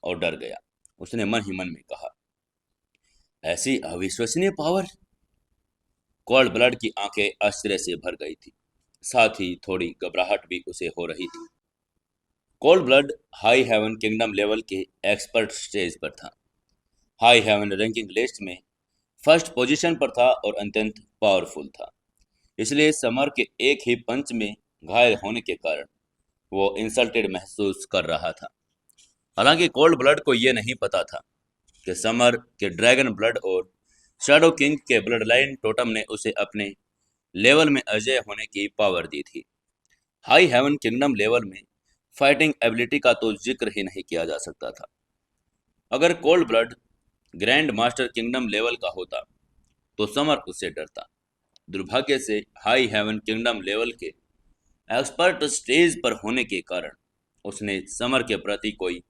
और डर गया। उसने मन ही मन में कहा, ऐसी अविश्वसनीय पावर। कोल्ड ब्लड की आंखें आश्चर्य से भर गई थी, साथ ही थोड़ी घबराहट भी उसे हो रही थी। Cold blood high heaven kingdom level के एक्सपर्ट स्टेज पर था। हाई हेवन रैंकिंग लिस्ट में फर्स्ट पोजीशन पर था और अत्यंत पावरफुल था। इसलिए समर के एक ही पंच में घायल होने के कारण वो इंसल्टेड महसूस कर रहा था। हालांकि कोल्ड ब्लड को यह नहीं पता था कि समर के ड्रैगन ब्लड और शैडो किंग के ब्लड लाइन टोटम ने उसे अपने लेवल में अजय होने की पावर दी थी। हाई हेवन किंगडम लेवल में फाइटिंग एबिलिटी का तो जिक्र ही नहीं किया जा सकता था। अगर cold blood grand master kingdom level का होता तो समर उससे डरता। दुर्भाग्य से हाई हेवन किंगडम लेवल के एक्सपर्ट स्टेज पर होने के कारण उसने समर के प्रति कोई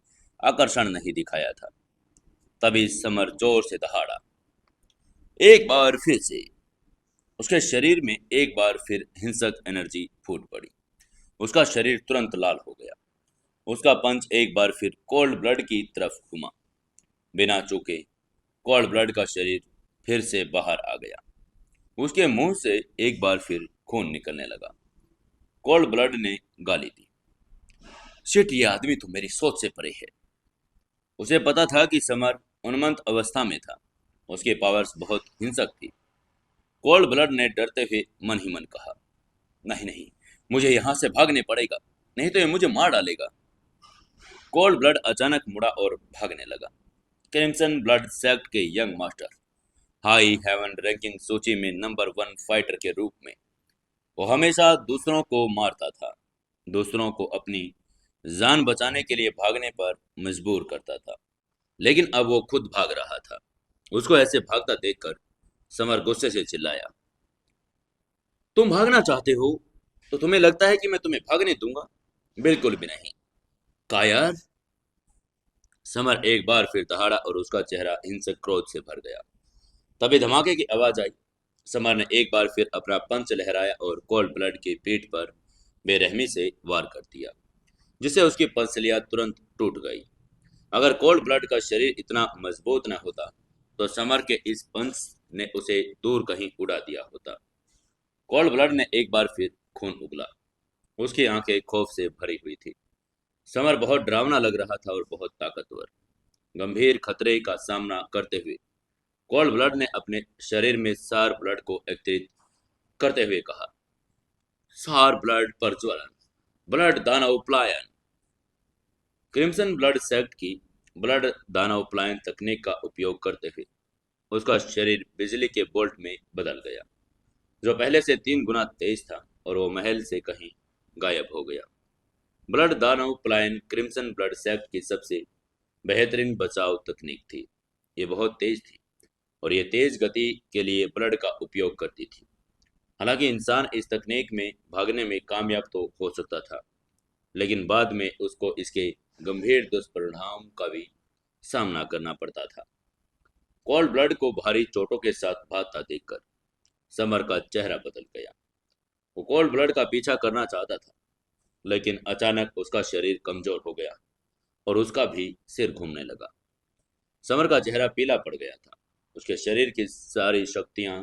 आकर्षण नहीं दिखाया था। तभी समर जोर से दहाड़ा। एक बार फिर से उसके शरीर में एक बार फिर हिंसक एनर्जी फूट पड़ी। उसका शरीर तुरंत लाल हो गया। उसका पंच एक बार फिर कोल्ड ब्लड की तरफ घुमा। बिना चूके कोल्ड ब्लड का शरीर फिर से बाहर आ गया। उसके मुंह से एक बार फिर खून निकलने लगा। कोल्ड ब्लड ने गाली दी, शिट, ये आदमी तो मेरी सोच से परे है। उसे पता था कि समर उन्मत्त अवस्था में था। उसकी पावर्स बहुत हिंसक थी। कोल्ड ब्लड ने डरते हुए मन ही मन कहा, नहीं नहीं, मुझे यहां से भागने पड़ेगा, नहीं तो ये मुझे मार डालेगा। कोल्ड ब्लड अचानक मुड़ा और भागने लगा। क्रिम्सन ब्लड सेक्ट के young master, high heaven ranking सूची में नंबर 1 फाइटर के रूप में वो हमेशा दूसरों को मारता था, दूसरों को अपनी जान बचाने के लिए भागने पर मजबूर करता था। लेकिन अब वो खुद भाग रहा था। उसको ऐसे भागता देखकर समर गुस्से से चिल्लाया, तुम भागना चाहते हो तो तुम्हें लगता है कि मैं तुम्हें भागने दूंगा? बिल्कुल भी नहीं। कायर। समर एक बार फिर दहाड़ा और उसका चेहरा हिंसक क्रोध से भर गया। तभी धमाके की आवाज आई। समर ने एक बार फिर अपना पंच लहराया और कोल्ड ब्लड की पीठ पर बेरहमी से वार कर दिया, जिससे उसकी पसलियां तुरंत टूट गई। अगर कोल्ड ब्लड का शरीर इतना मजबूत न होता तो समर के इस पंच ने उसे दूर कहीं उड़ा दिया होता। कोल्ड ब्लड ने एक बार फिर खून उगला। उसकी आंखें खौफ से भरी हुई थी। समर बहुत डरावना लग रहा था और बहुत ताकतवर। गंभीर खतरे का सामना करते हुए कोल्ड ब्लड ने अपने शरीर में सार ब्लड को एकत्रित करते हुए कहा, सार ब्लड प्रज्वलन, ब्लड दानव पलायन। क्रिम्सन ब्लड सेक्ट की ब्लड दानव पलायन तकनीक का उपयोग करते हुए उसका शरीर बिजली के बोल्ट में बदल गया, जो पहले से 3 गुना तेज था, और वो महल से कहीं गायब हो गया। ब्लड दानव पलायन क्रिम्सन ब्लड सेक्ट की सबसे बेहतरीन बचाव तकनीक थी। ये बहुत तेज थी और ये तेज गति के लिए ब्लड का उपयोग करती थी। हालांकि इंसान इस तकनीक में भागने में कामयाब तो हो सकता था, लेकिन बाद में उसको इसके गंभीर दुष्परिणाम का भी सामना करना पड़ता था। कोल्ड ब्लड को भारी चोटों के साथ भागता देखकर समर का चेहरा बदल गया। वो कोल्ड ब्लड का पीछा करना चाहता था, लेकिन अचानक उसका शरीर कमजोर हो गया और उसका भी सिर घूमने लगा। समर का चेहरा पीला पड़ गया था। उसके शरीर की सारी शक्तियां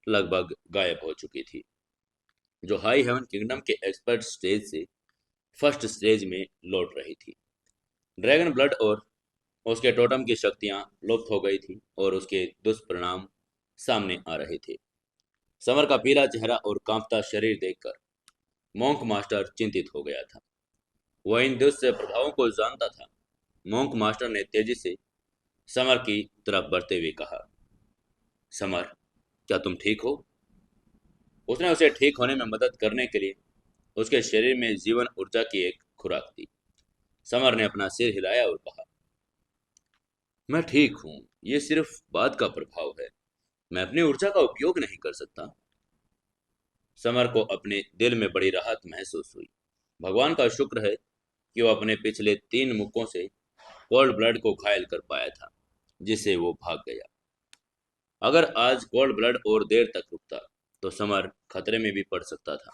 लगभग गायब हो चुकी थी, जो हाई हेवन किंगडम के एक्सपर्ट स्टेज से फर्स्ट स्टेज में लौट रही थी। ड्रैगन ब्लड और उसके टोटम की शक्तियां लुप्त हो गई थी और उसके दुष्परिणाम सामने आ रहे थे। समर का पीला चेहरा और कांपता शरीर देखकर मोंक मास्टर चिंतित हो गया था। वह इन दुष्ट प्रभावों को जानता था। मोंक मास्टर ने तेजी से समर की तरफ बढ़ते हुए कहा, समर, क्या तुम ठीक हो? उसने उसे ठीक होने में मदद करने के लिए उसके शरीर में जीवन ऊर्जा की एक खुराक दी। समर ने अपना सिर हिलाया और कहा, मैं ठीक हूं, ये सिर्फ बात का प्रभाव है। मैं अपनी ऊर्जा का उपयोग नहीं कर सकता। समर को अपने दिल में बड़ी राहत महसूस हुई। भगवान का शुक्र है कि वो अपने पिछले 3 मुक्कों से कोल्ड ब्लड को घायल कर पाया था, जिससे वो भाग गया। अगर आज कोल्ड ब्लड और देर तक रुकता तो समर खतरे में भी पड़ सकता था,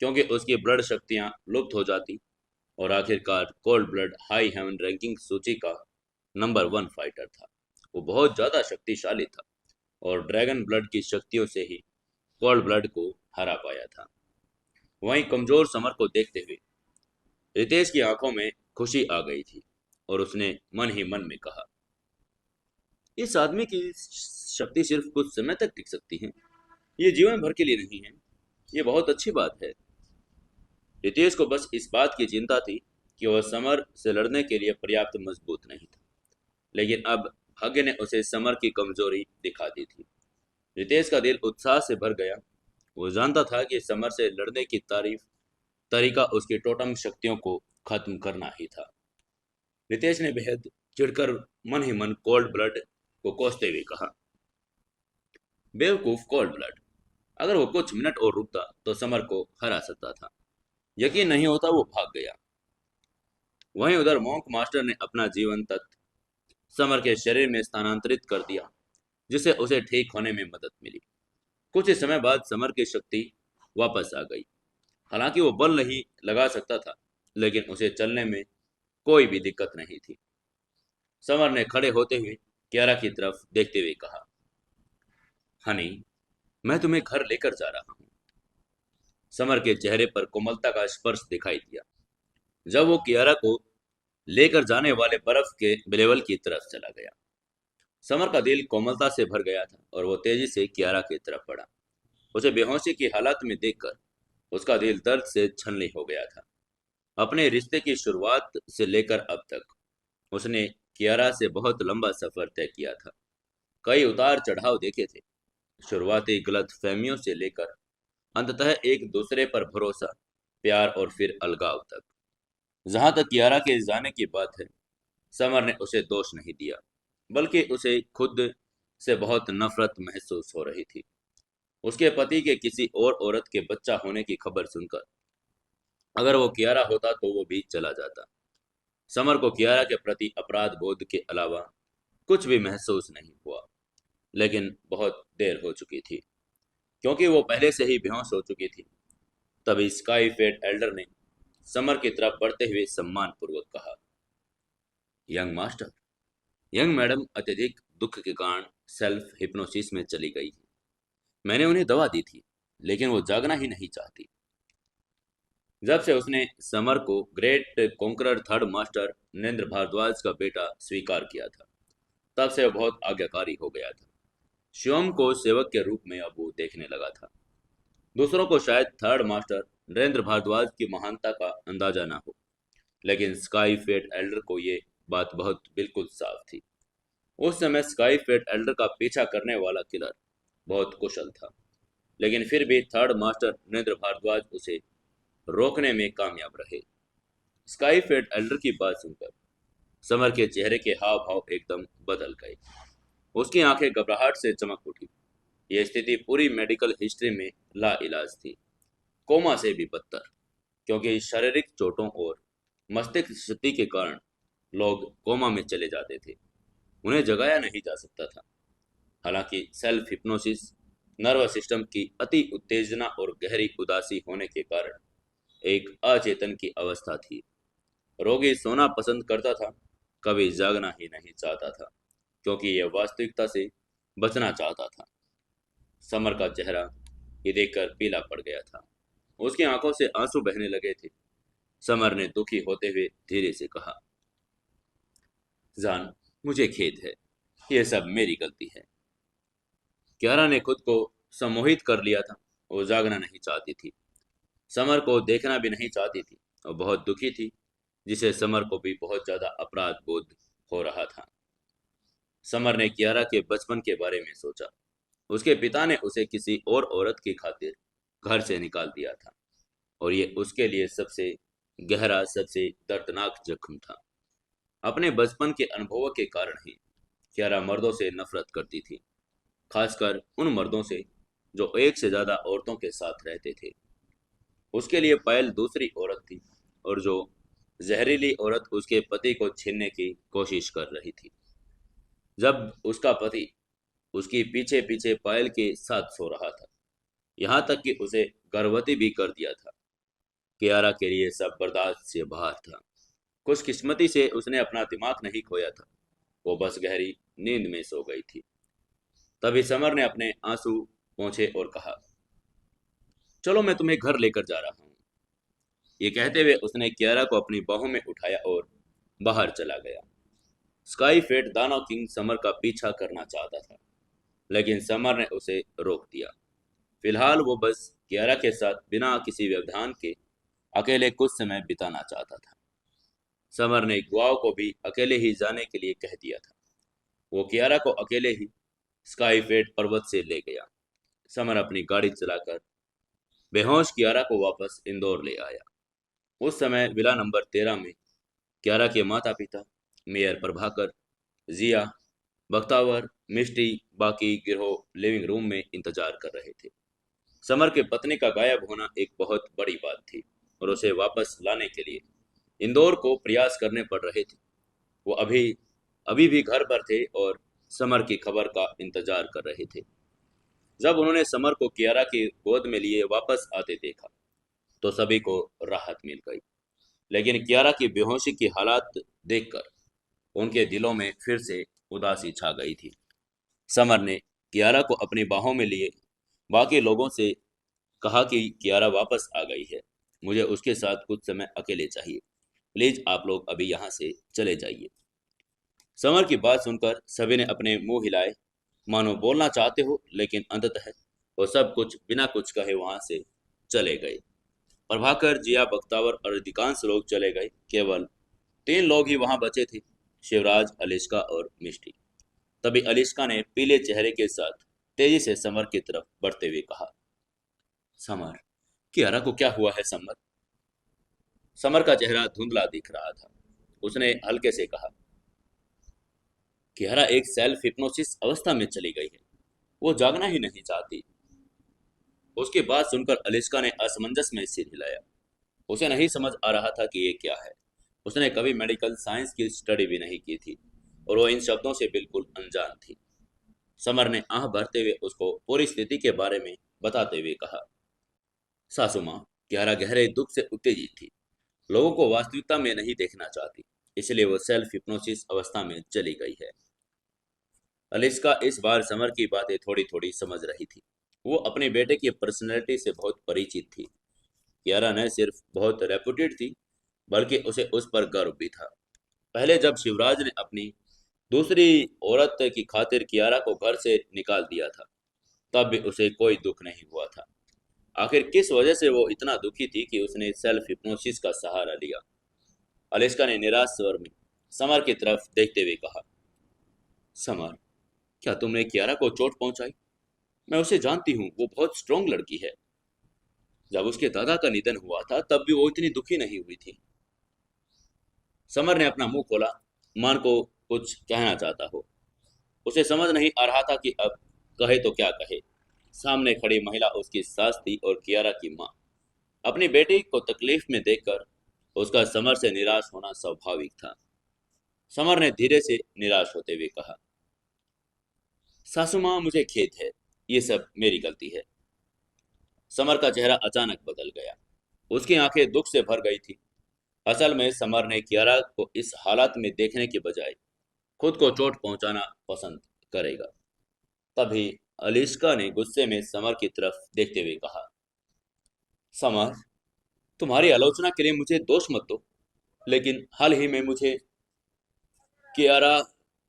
क्योंकि उसकी ब्लड शक्तियां लुप्त हो जाती और आखिरकार cold blood high heaven ranking सूची का नंबर 1 फाइटर था। वो बहुत ज़्यादा शक्तिशाली था और ड्रैगन ब्लड की शक्तियों से ही कोल्ड ब्लड को हरा पाया था। वहीं कमजोर समर को देखते हुए रितेश की आंखों में खुशी आ गई थी और उसने मन ही मन में कहा, इस आदमी की शक्ति सिर्फ कुछ समय तक टिक सकती है, ये जीवन भर के लिए नहीं है। ये बहुत अच्छी बात है। रितेश को बस इस बात की चिंता थी कि वह समर से लड़ने के लिए पर्याप्त मजबूत नहीं था, लेकिन अब भाग्य ने उसे समर की कमजोरी दिखा दी थी। रितेश का दिल उत्साह से भर गया। वो जानता था कि समर से लड़ने की तरीका उसकी टोटम शक्तियों को खत्म करना ही था। रितेश ने बेहद चिढ़कर मन ही मन कोल्ड ब्लड को कोसते हुए कहा, बेवकूफ कोल्ड ब्लड, अगर वो कुछ मिनट और रुकता तो समर को हरा सकता था। यकीन नहीं होता वो भाग गया। वहीं उधर मॉन्क मास्टर ने अपना जीवन तत्व समर के शरीर में स्थानांतरित कर दिया, जिससे उसे ठीक होने में मदद मिली। कुछ ही समय बाद समर की शक्ति वापस आ गई। हालांकि वो बल नहीं लगा सकता था, लेकिन उसे चलने में कोई भी दिक्कत नहीं थी। समर ने खड़े होते हुए कियारा की तरफ देखते हुए कहा, हनी, मैं तुम्हें घर लेकर जा रहा हूँ। समर के चेहरे पर कोमलता का स्पर्श दिखाई दिया जब वो कियारा को लेकर जाने वाले बर्फ के बिलेवल की तरफ चला गया। समर का दिल कोमलता से भर गया था और वो तेजी से कियारा की तरफ बढ़ा। उसे बेहोशी की हालत में देखकर उसका दिल दर्द से छलनी हो गया था। अपने रिश्ते की शुरुआत से लेकर अब तक उसने कियारा से बहुत लंबा सफर तय किया था। कई उतार चढ़ाव देखे थे, शुरुआती गलत फहमियों से लेकर अंततः एक दूसरे पर भरोसा, प्यार और फिर अलगाव तक। जहां तक कियारा के जाने की बात है, समर ने उसे दोष नहीं दिया, बल्कि उसे खुद से बहुत नफरत महसूस हो रही थी। उसके पति के किसी और औरत के बच्चा होने की खबर सुनकर अगर वो कियारा होता तो वो भी चला जाता। समर को कियारा के प्रति अपराध बोध के अलावा कुछ भी महसूस नहीं हुआ, लेकिन बहुत देर हो चुकी थी, क्योंकि वो पहले से ही बेहोश हो चुकी थी। तभी स्काई फेट एल्डर ने समर की तरफ बढ़ते हुए सम्मान पूर्वक कहा, यंग मास्टर, यंग मैडम अत्यधिक दुख के कारण सेल्फ हिप्नोसिस में चली गई। मैंने उन्हें दवा दी थी, लेकिन वो जागना ही नहीं चाहती। जब से उसने समर को great conqueror third master Narendra Bhardwaj का बेटा स्वीकार किया था, तब से वह बहुत आज्ञाकारी हो गया था। शिवम को सेवक के रूप में अब वो देखने लगा था। दूसरों को शायद थर्ड मास्टर नरेंद्र भारद्वाज की महानता का अंदाजा ना हो, लेकिन स्काई फेट एल्डर को ये बात बहुत बिल्कुल साफ थी। उस समय स्काई फेट एल्डर का पीछा करने वाला किलर बहुत कुशल था, लेकिन फिर भी थर्ड मास्टर नरेंद्र भारद्वाज उसे रोकने में कामयाब रहे। स्काई फेट एल्डर की बात सुनकर समर के चेहरे के हाव भाव एकदम बदल गए। उसकी आंखें घबराहट से चमक उठी। यह स्थिति पूरी मेडिकल हिस्ट्री में लाइलाज थी, कोमा से भी बदतर, क्योंकि शारीरिक चोटों और मस्तिष्क क्षति के कारण लोग कोमा में चले जाते थे, उन्हें जगाया नहीं जा सकता था। हालांकि सेल्फ हिप्नोसिस नर्वस सिस्टम की अति उत्तेजना और गहरी उदासी होने के कारण एक अचेतन की अवस्था थी। रोगी सोना पसंद करता था, कभी जागना ही नहीं चाहता था, क्योंकि यह वास्तविकता से बचना चाहता था। समर का चेहरा ये देखकर पीला पड़ गया था। उसकी आंखों से आंसू बहने लगे थे। समर ने दुखी होते हुए धीरे से कहा, जान, मुझे खेद है, यह सब मेरी गलती है। क्यारा ने खुद को सम्मोहित कर लिया था। वो जागना नहीं चाहती थी, समर को देखना भी नहीं चाहती थी, और बहुत दुखी थी, जिसे समर को भी बहुत ज्यादा अपराध बोध हो रहा था। समर ने कियारा के बचपन के बारे में सोचा। उसके पिता ने उसे किसी और औरत की खातिर घर से निकाल दिया था, और ये उसके लिए सबसे गहरा, सबसे दर्दनाक जख्म था। अपने बचपन के अनुभवों के कारण ही कियारा मर्दों से नफरत करती थी, खासकर उन मर्दों से जो एक से ज्यादा औरतों के साथ रहते थे। उसके लिए पायल दूसरी औरत थी, और जो जहरीली औरत उसके पति को छीनने की कोशिश कर रही थी। जब उसका पति उसकी पीछे पीछे पायल के साथ सो रहा था, यहाँ तक कि उसे गर्भवती भी कर दिया था, कियारा के लिए सब बर्दाश्त से बाहर था। खुशकिस्मती से उसने अपना दिमाग नहीं खोया था, वो बस गहरी नींद में सो गई थी। तभी समर ने अपने आंसू पोंछे और कहा, चलो मैं तुम्हें घर लेकर जा रहा हूँ। ये कहते हुए उसने कियारा को अपनी बाहों में उठाया और बाहर चला गया। स्काई फेट दानव किंग समर का पीछा करना चाहता था, लेकिन समर ने उसे रोक दिया। फिलहाल वो बस कियारा के साथ बिना किसी व्यवधान के अकेले कुछ समय बिताना चाहता था। समर ने गुआओ को भी अकेले ही जाने के लिए कह दिया था। वो कियारा को अकेले ही स्काई फेट पर्वत से ले गया। समर अपनी गाड़ी चलाकर बेहोश कियारा को वापस इंदौर ले आया। उस समय विला नंबर 13 में कियारा के माता पिता, मेयर प्रभाकर, जिया, बख्तावर, मिष्टी, बाकी गिरोह लिविंग रूम में इंतजार कर रहे थे। समर के पत्नी का गायब होना एक बहुत बड़ी बात थी, और उसे वापस लाने के लिए इंदौर को प्रयास करने पड़ रहे थे। वो अभी अभी भी घर पर थे और समर की खबर का इंतजार कर रहे थे। जब उन्होंने समर को कियारा की गोद में लिए वापस आते देखा, तो सभी को राहत मिल गई, लेकिन कियारा की बेहोशी की हालात देखकर उनके दिलों में फिर से उदासी छा गई थी। समर ने कियारा को अपनी बाहों में लिए बाकी लोगों से कहा कि कियारा वापस आ गई है, मुझे उसके साथ कुछ समय अकेले चाहिए, प्लीज आप लोग अभी यहाँ से चले जाइए। समर की बात सुनकर सभी ने अपने मुंह हिलाए, मानो बोलना चाहते हो, लेकिन अंततः वो सब कुछ बिना कुछ कहे वहां से चले गए। प्रभाकर, जिया, बख्तावर और अधिकांश लोग चले गए। केवल 3 लोग ही वहां बचे थे, शिवराज, अलिस्का और मिष्टी। तभी अलिस्का ने पीले चेहरे के साथ तेजी से समर की तरफ बढ़ते हुए कहा, समर, कियारा को क्या हुआ है समर? समर का चेहरा धुंधला दिख रहा था। उसने हल्के से कहा, कियारा एक सेल्फ हिप्नोसिस अवस्था में चली गई है। वो जागना ही नहीं चाहती। उसकी बात सुनकर अलिस्का ने असमंजस में सिर हिलाया। उसे नहीं समझ आ रहा था कि ये क्या है। उसने कभी मेडिकल साइंस की स्टडी भी नहीं की थी और वो इन शब्दों से बिल्कुल अनजान थी। समर ने आह भरते हुए उसको पूरी स्थिति के बारे में बताते हुए कहा, सासू माँ, कियारा गहरे दुख से उत्तेजित थी। लोगों को वास्तविकता में नहीं देखना चाहती, इसलिए वो सेल्फ हिप्नोसिस अवस्था में चली गई है। अलिस्का इस बार समर की बातें थोड़ी थोड़ी समझ रही थी। वो अपने बेटे की पर्सनैलिटी से बहुत परिचित थी। कियारा न सिर्फ बहुत रेपुटेड थी, बल्कि उसे उस पर गर्व भी था। पहले जब शिवराज ने अपनी दूसरी औरत की खातिर कियारा को घर से निकाल दिया था, तब भी उसे कोई दुख नहीं हुआ था। आखिर किस वजह से वो इतना दुखी थी कि उसने सेल्फ हिप्नोसिस का सहारा लिया? अलिस्का ने निराश स्वर में समर की तरफ देखते हुए कहा, समर, क्या तुमने कियारा को चोट पहुंचाई? मैं उसे जानती हूँ, वो बहुत स्ट्रांग लड़की है। जब उसके दादा का निधन हुआ था तब भी वो इतनी दुखी नहीं हुई थी। समर ने अपना मुंह खोला, मान को कुछ कहना चाहता हो। उसे समझ नहीं आ रहा था कि अब कहे तो क्या कहे। सामने खड़ी महिला उसकी सास थी और कियारा की माँ। अपनी बेटी को तकलीफ में देखकर उसका समर से निराश होना स्वाभाविक था। समर ने धीरे से निराश होते हुए कहा, सासू माँ, मुझे खेद है, ये सब मेरी गलती है। समर का चेहरा अचानक बदल गया। उसकी आंखें दुख से भर गई थी। असल में समर ने कियारा को इस हालत में देखने के बजाय खुद को चोट पहुंचाना पसंद करेगा। तभी अलिस्का ने गुस्से में समर की तरफ देखते हुए कहा, समर, तुम्हारी आलोचना के लिए मुझे दोष मत दो, लेकिन हाल ही में मुझे कियारा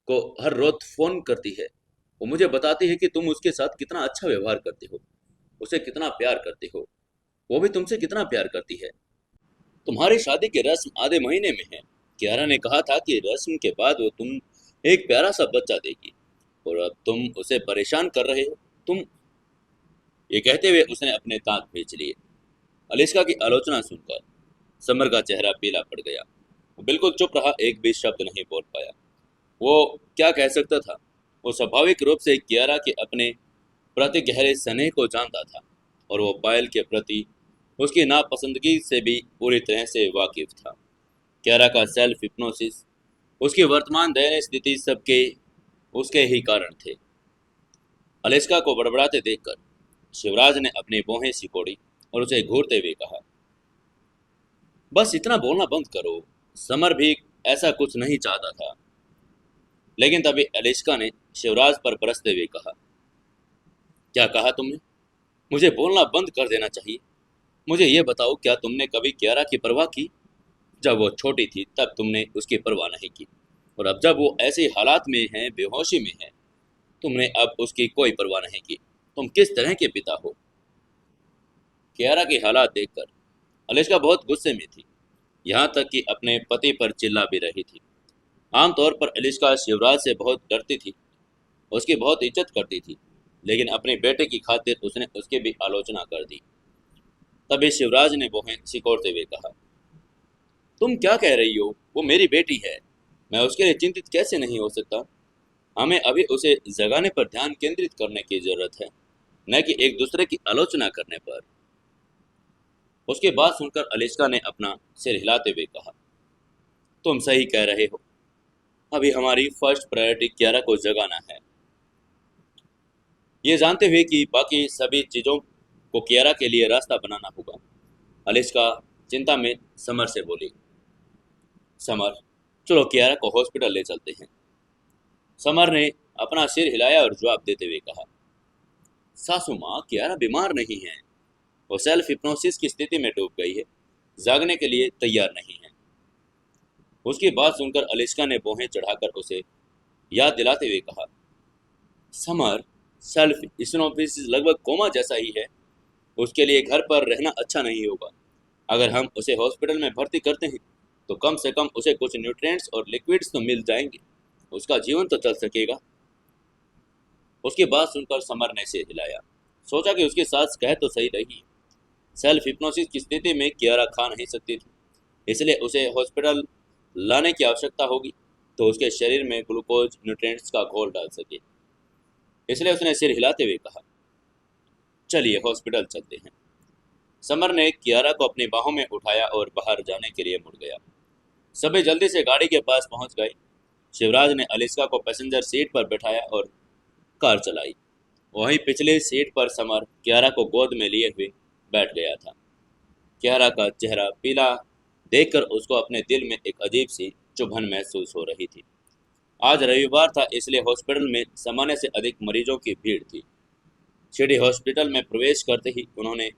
को हर रोज फोन करती है। वो मुझे बताती है कि तुम उसके साथ कितना अच्छा व्यवहार करते हो, उसे कितना प्यार करते हो। वो भी तुमसे कितना प्यार करती है। तुम्हारी शादी की रस्म आधे महीने में है। कियारा ने कहा था कि रस्म के बाद वो तुम एक प्यारा सा बच्चा देगी, और अब तुम उसे परेशान कर रहे हो। तुम, ये कहते हुए उसने अपने दांत भींच लिए। अलिस्का की आलोचना सुनकर समर का चेहरा पीला पड़ गया। वो बिल्कुल चुप रहा, एक भी शब्द नहीं बोल पाया। वो क्या कह सकता था? वो स्वाभाविक रूप से कियारा के अपने प्रति गहरे स्नेह को जानता था, और वो पायल के प्रति उसकी नापसंदगी से भी पूरी तरह से वाकिफ था। कियारा का सेल्फ हिप्नोसिस, उसकी वर्तमान दयनीय स्थिति, सबके उसके ही कारण थे। अलिस्का को बड़बड़ाते देखकर शिवराज ने अपनी भौहें सिकोड़ी और उसे घूरते हुए कहा, बस इतना बोलना बंद करो। समर भी ऐसा कुछ नहीं चाहता था। लेकिन तभी अलिस्का ने शिवराज पर बरसते हुए कहा, क्या कहा तुमने? मुझे बोलना बंद कर देना चाहिए। मुझे ये बताओ, क्या तुमने कभी कियारा की परवाह की? जब वो छोटी थी तब तुमने उसकी परवाह नहीं की, और अब जब वो ऐसे हालात में है, बेहोशी में है, तुमने अब उसकी कोई परवाह नहीं की। तुम किस तरह के पिता हो? कियारा के हालात देखकर अलिस्का बहुत गुस्से में थी, यहाँ तक कि अपने पति पर चिल्ला भी रही थी। आमतौर पर अलिस्का शिवराज से बहुत डरती थी, उसकी बहुत इज्जत करती थी, लेकिन अपने बेटे की खातिर उसने उसकी भी आलोचना कर दी। तभी शिवराज ने भौहें सिकोड़ते हुए कहा, तुम क्या कह रही हो? वो मेरी बेटी है, मैं उसके लिए चिंतित कैसे नहीं हो सकता? हमें अभी उसे जगाने पर ध्यान केंद्रित करने की जरूरत है, न कि एक दूसरे की आलोचना करने पर। उसकी बात सुनकर अलिस्का ने अपना सिर हिलाते हुए कहा, तुम सही कह रहे हो। अभी हमारी फर्स्ट प्रायोरिटी कियारा को जगाना है, ये जानते हुए कि बाकी सभी चीजों को कियारा के लिए रास्ता बनाना होगा। अलिस्का चिंता में समर से बोली, समर, चलो कियारा को हॉस्पिटल ले चलते हैं। समर ने अपना सिर हिलाया और जवाब देते हुए कहा, सासू माँ, कियारा बीमार नहीं है। वो सेल्फ हिप्नोसिस की स्थिति में डूब गई है, जागने के लिए तैयार नहीं है। उसकी बात सुनकर अलिस्का ने भौहें चढ़ाकर उसे याद दिलाते हुए कहा, समर, सेल्फ हिप्नोसिस लगभग कोमा जैसा ही है। उसके लिए घर पर रहना अच्छा नहीं होगा। अगर हम उसे हॉस्पिटल में भर्ती करते हैं तो कम से कम उसे कुछ न्यूट्रिएंट्स और लिक्विड्स तो मिल जाएंगे, उसका जीवन तो चल सकेगा। उसकी बात सुनकर समर ने सिर हिलाया। सोचा कि उसकी सास कह तो सही रही। सेल्फ हिप्नोसिस की स्थिति में कियारा खा नहीं सकती थी, इसलिए उसे हॉस्पिटल लाने की आवश्यकता होगी तो उसके शरीर में ग्लूकोज न्यूट्रिएंट्स का घोल डाल सके। इसलिए उसने सिर हिलाते हुए कहा, चलिए हॉस्पिटल चलते हैं। समर ने कियारा को अपनी बाहों में उठाया और बाहर जाने के लिए मुड़ गया। सभी जल्दी से गाड़ी के पास पहुंच गए। शिवराज ने अलिस्का को पैसेंजर सीट पर बैठाया और कार चलाई। वहीं पिछली सीट पर समर कियारा को गोद में लिए हुए बैठ गया था। कियारा का चेहरा पीला देखकर उसको अपने दिल में एक अजीब सी चुभन महसूस हो रही थी। आज रविवार था, इसलिए हॉस्पिटल में सामान्य से अधिक मरीजों की भीड़ थी। सिटी हॉस्पिटल में प्रवेश करते ही उन्होंने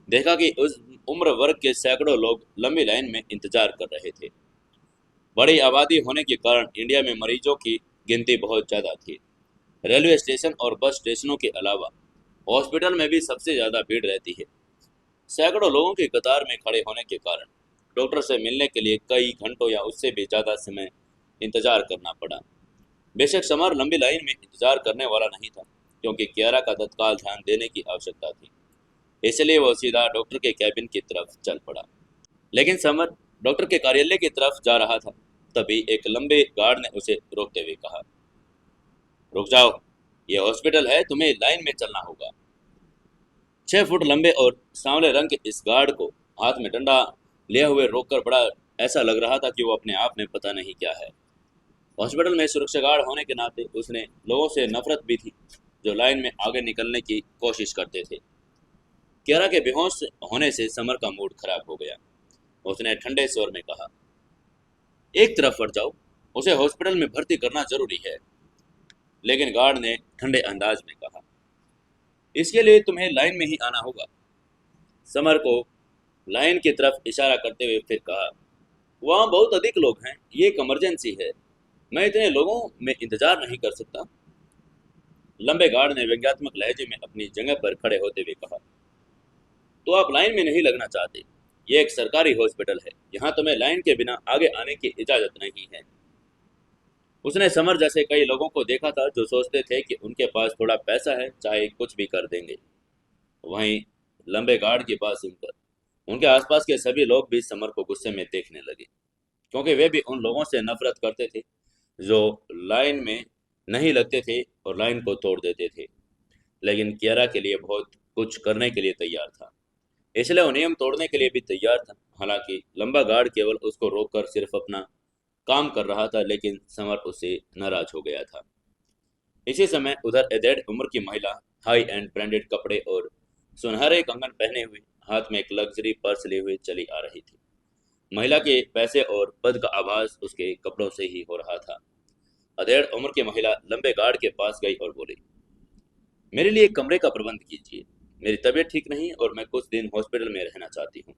देखा कि उस उम्र वर्ग के सैकड़ों लोग लंबी लाइन में इंतजार कर रहे थे। बड़ी आबादी होने के कारण इंडिया में मरीजों की गिनती बहुत ज़्यादा थी। रेलवे स्टेशन और बस स्टेशनों के अलावा हॉस्पिटल में भी सबसे ज़्यादा भीड़ रहती है। सैकड़ों लोगों की कतार में खड़े होने के कारण डॉक्टर से मिलने के लिए कई घंटों या उससे भी ज़्यादा समय इंतजार करना पड़ा। बेशक समर लंबी लाइन में इंतजार करने वाला नहीं था, क्योंकि कियारा का तत्काल ध्यान देने की आवश्यकता थी। इसलिए वह सीधा डॉक्टर के कैबिन की तरफ चल पड़ा। लेकिन समर डॉक्टर के कार्यालय की तरफ जा रहा था, तभी एक लंबे गार्ड ने उसे रोकते हुए कहा, रुक जाओ, ये हॉस्पिटल है, तुम्हें लाइन में चलना होगा। 6 फुट लंबे और सांवले रंग के इस गार्ड को हाथ में डंडा लिए हुए रोककर बड़ा ऐसा लग रहा था कि वो अपने आप में पता नहीं क्या है। हॉस्पिटल में सुरक्षा गार्ड होने के नाते उसने लोगों से नफरत भी थी जो लाइन में आगे निकलने की कोशिश करते थे। कियारा के बेहोश होने से समर का मूड खराब हो गया। उसने ठंडे स्वर में कहा, एक तरफ हट जाओ, उसे हॉस्पिटल में भर्ती करना जरूरी है। लेकिन गार्ड ने ठंडे अंदाज में कहा, इसके लिए तुम्हें लाइन में ही आना होगा। समर को लाइन की तरफ इशारा करते हुए फिर कहा, वहाँ बहुत अधिक लोग हैं, ये एक इमरजेंसी है, मैं इतने लोगों में इंतजार नहीं कर सकता। लंबे गार्ड ने व्यंग्यात्मक लहजे में अपनी जगह पर खड़े होते हुए कहा, तो आप लाइन में नहीं लगना चाहते? ये एक सरकारी हॉस्पिटल है, यहाँ तुम्हें लाइन के बिना आगे आने की इजाजत नहीं है। उसने समर जैसे कई लोगों को देखा था जो सोचते थे कि उनके पास थोड़ा पैसा है, चाहे कुछ भी कर देंगे। वहीं लंबे गार्ड की बात सुनकर उनके आसपास के सभी लोग भी समर को गुस्से में देखने लगे, क्योंकि वे भी उन लोगों से नफरत करते थे जो लाइन में नहीं लगते थे और लाइन को तोड़ देते थे। लेकिन कियारा के लिए बहुत कुछ करने के लिए तैयार था, इसलिए वो नियम तोड़ने के लिए भी तैयार था। हालांकि लंबा गार्ड केवल उसको रोककर सिर्फ अपना काम कर रहा था, लेकिन समर उससे नाराज हो गया था। इसी समय उधर एडेड उम्र की महिला हाई एंड ब्रांडेड कपड़े और सुनहरे कंगन पहने हुए हाथ में एक लग्जरी पर्स लिए हुए चली आ रही थी। महिला के पैसे और पद का आभास उसके कपड़ों से ही हो रहा था। अधेड़ उम्र की महिला लंबे गार्ड के पास गई और बोली, मेरे लिए एक कमरे का प्रबंध कीजिए, मेरी तबीयत ठीक नहीं और मैं कुछ दिन हॉस्पिटल में रहना चाहती हूँ।